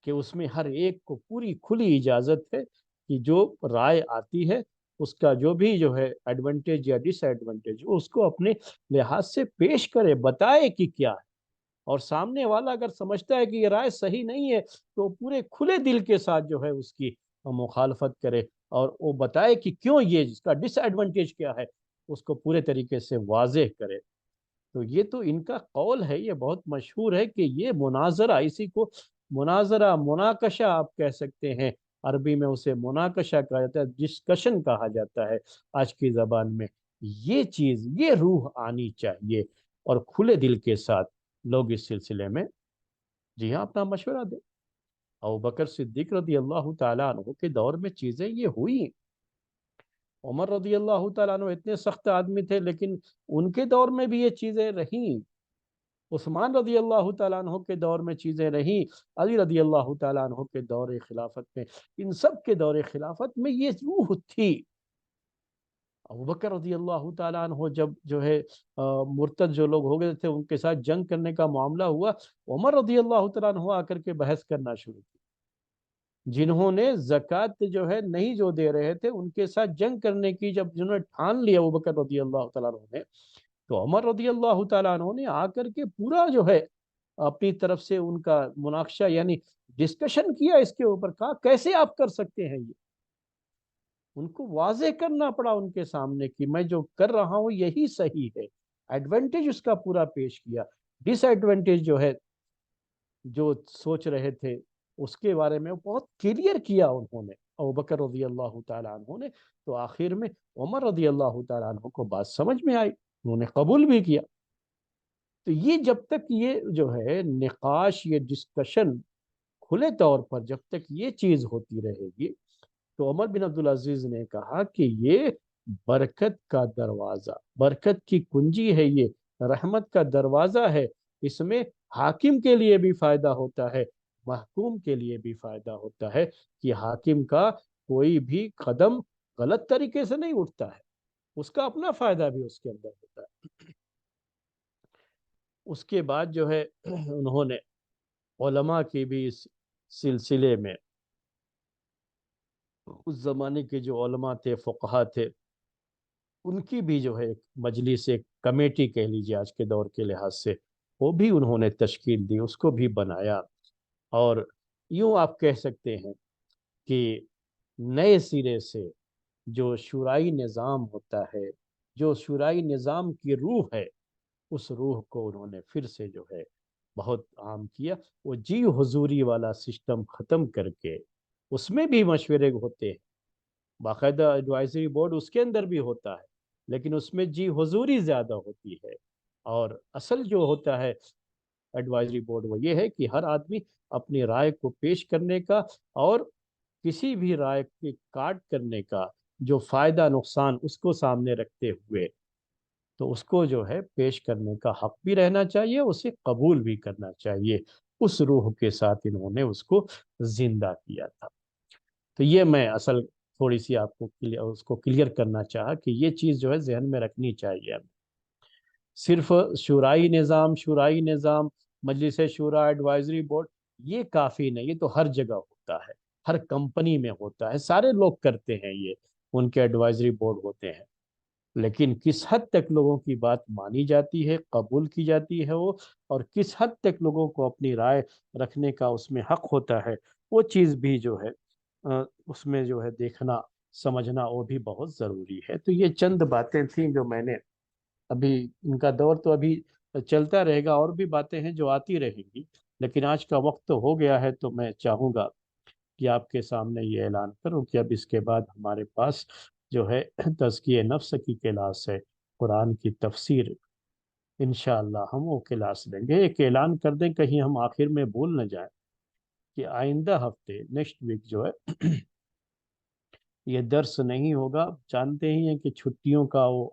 S1: کہ اس میں ہر ایک کو پوری کھلی اجازت ہے کہ جو رائے آتی ہے اس کا جو بھی جو ہے ایڈوانٹیج یا ڈس ایڈوانٹیج اس کو اپنے لحاظ سے پیش کرے، بتائے کہ کیا ہے، اور سامنے والا اگر سمجھتا ہے کہ یہ رائے صحیح نہیں ہے تو پورے کھلے دل کے ساتھ جو ہے اس کی مخالفت کرے، اور وہ بتائے کہ کیوں، یہ اس کا ڈس ایڈوانٹیج کیا ہے، اس کو پورے طریقے سے واضح کرے۔ تو یہ تو ان کا قول ہے، یہ بہت مشہور ہے کہ یہ مناظرہ، اسی کو مناظرہ، مناقشہ آپ کہہ سکتے ہیں، عربی میں اسے مناقشہ کہا جاتا ہے، ڈسکشن کہا جاتا ہے آج کی زبان میں۔ یہ چیز، یہ روح آنی چاہیے، اور کھلے دل کے ساتھ لوگ اس سلسلے میں جی ہاں اپنا مشورہ دیں۔ ابوبکر صدیق رضی اللہ تعالیٰ عنہ کے دور میں چیزیں یہ ہوئی، عمر رضی اللہ تعالیٰ عنہ اتنے سخت آدمی تھے لیکن ان کے دور میں بھی یہ چیزیں رہیں، عثمان رضی اللہ تعالیٰ عنہ کے دور میں چیزیں رہیں، علی رضی اللہ تعالیٰ عنہ کے دور خلافت میں، ان سب کے دور خلافت میں یہ روح تھی۔ ابوبکر رضی اللہ تعالیٰ عنہ جب جو ہے مرتد جو لوگ ہو گئے تھے ان کے ساتھ جنگ کرنے کا معاملہ ہوا، عمر رضی اللہ تعالیٰ عنہ آ کر کے بحث کرنا شروع کی۔ جنہوں نے زکوٰۃ جو ہے نہیں جو دے رہے تھے ان کے ساتھ جنگ کرنے کی جب جنہوں نے ٹھان لیا ابوبکر رضی اللہ تعالیٰ عنہ نے، تو عمر رضی اللہ تعالیٰ عنہ نے آ کر کے پورا جو ہے اپنی طرف سے ان کا مناقشہ یعنی ڈسکشن کیا اس کے اوپر، کہا کیسے آپ کر سکتے ہیں یہ؟ ان کو واضح کرنا پڑا ان کے سامنے کہ میں جو کر رہا ہوں یہی صحیح ہے، ایڈوانٹیج اس کا پورا پیش کیا، ڈس ایڈوانٹیج جو ہے جو سوچ رہے تھے اس کے بارے میں بہت کلیئر کیا انہوں نے ابوبکر رضی اللہ تعالیٰ عنہ نے۔ تو آخر میں عمر رضی اللہ تعالیٰ عنہ کو بات سمجھ میں آئی، انہوں نے قبول بھی کیا۔ تو یہ جب تک یہ جو ہے نقاش، یہ ڈسکشن کھلے طور پر جب تک یہ چیز ہوتی رہے گی، تو عمر بن عبدالعزیز نے کہا کہ یہ برکت کا دروازہ، برکت کی کنجی ہے، یہ رحمت کا دروازہ ہے، اس میں حاکم کے لیے بھی فائدہ ہوتا ہے، محکوم کے لیے بھی فائدہ ہوتا ہے، کہ حاکم کا کوئی بھی قدم غلط طریقے سے نہیں اٹھتا ہے، اس کا اپنا فائدہ بھی اس کے اندر ہوتا ہے۔ اس کے بعد جو ہے انہوں نے علماء کی بھی اس سلسلے میں، اس زمانے کے جو علماء تھے، فقہا تھے، ان کی بھی جو ہے ایک مجلس، ایک کمیٹی کہہ لیجیے آج کے دور کے لحاظ سے، وہ بھی انہوں نے تشکیل دی، اس کو بھی بنایا، اور یوں آپ کہہ سکتے ہیں کہ نئے سرے سے جو شورائی نظام ہوتا ہے، جو شورائی نظام کی روح ہے، اس روح کو انہوں نے پھر سے جو ہے بہت عام کیا۔ وہ جی حضوری والا سسٹم ختم کر کے، اس میں بھی مشورے ہوتے ہیں، باقاعدہ ایڈوائزری بورڈ اس کے اندر بھی ہوتا ہے، لیکن اس میں جی حضوری زیادہ ہوتی ہے، اور اصل جو ہوتا ہے ایڈوائزری بورڈ وہ یہ ہے کہ ہر آدمی اپنی رائے کو پیش کرنے کا، اور کسی بھی رائے کے کاٹ کرنے کا جو فائدہ نقصان اس کو سامنے رکھتے ہوئے، تو اس کو جو ہے پیش کرنے کا حق بھی رہنا چاہیے، اسے قبول بھی کرنا چاہیے۔ اس روح کے ساتھ انہوں نے اس کو زندہ کیا تھا۔ تو یہ میں اصل تھوڑی سی آپ کو اس کو کلیئر کرنا چاہا کہ یہ چیز جو ہے ذہن میں رکھنی چاہیے۔ صرف شورائی نظام، مجلس شورا، ایڈوائزری بورڈ، یہ کافی نہیں، یہ تو ہر جگہ ہوتا ہے، ہر کمپنی میں ہوتا ہے، سارے لوگ کرتے ہیں یہ، ان کے ایڈوائزری بورڈ ہوتے ہیں، لیکن کس حد تک لوگوں کی بات مانی جاتی ہے، قبول کی جاتی ہے وہ، اور کس حد تک لوگوں کو اپنی رائے رکھنے کا اس میں حق ہوتا ہے، وہ چیز بھی جو ہے اس میں جو ہے دیکھنا سمجھنا وہ بھی بہت ضروری ہے۔ تو یہ چند باتیں تھیں جو میں نے، ابھی ان کا دور تو ابھی چلتا رہے گا، اور بھی باتیں ہیں جو آتی رہیں گی، لیکن آج کا وقت تو ہو گیا ہے، تو میں چاہوں گا کہ آپ کے سامنے یہ اعلان کروں کہ اب اس کے بعد ہمارے پاس جو ہے تزکیہ نفس کی کلاس ہے، قرآن کی تفسیر، انشاءاللہ ہم وہ کلاس لیں گے۔ ایک اعلان کر دیں کہیں ہم آخر میں بھول نہ جائیں کہ آئندہ ہفتے نیکسٹ ویک جو ہے یہ درس نہیں ہوگا، جانتے ہی ہیں کہ چھٹیوں کا وہ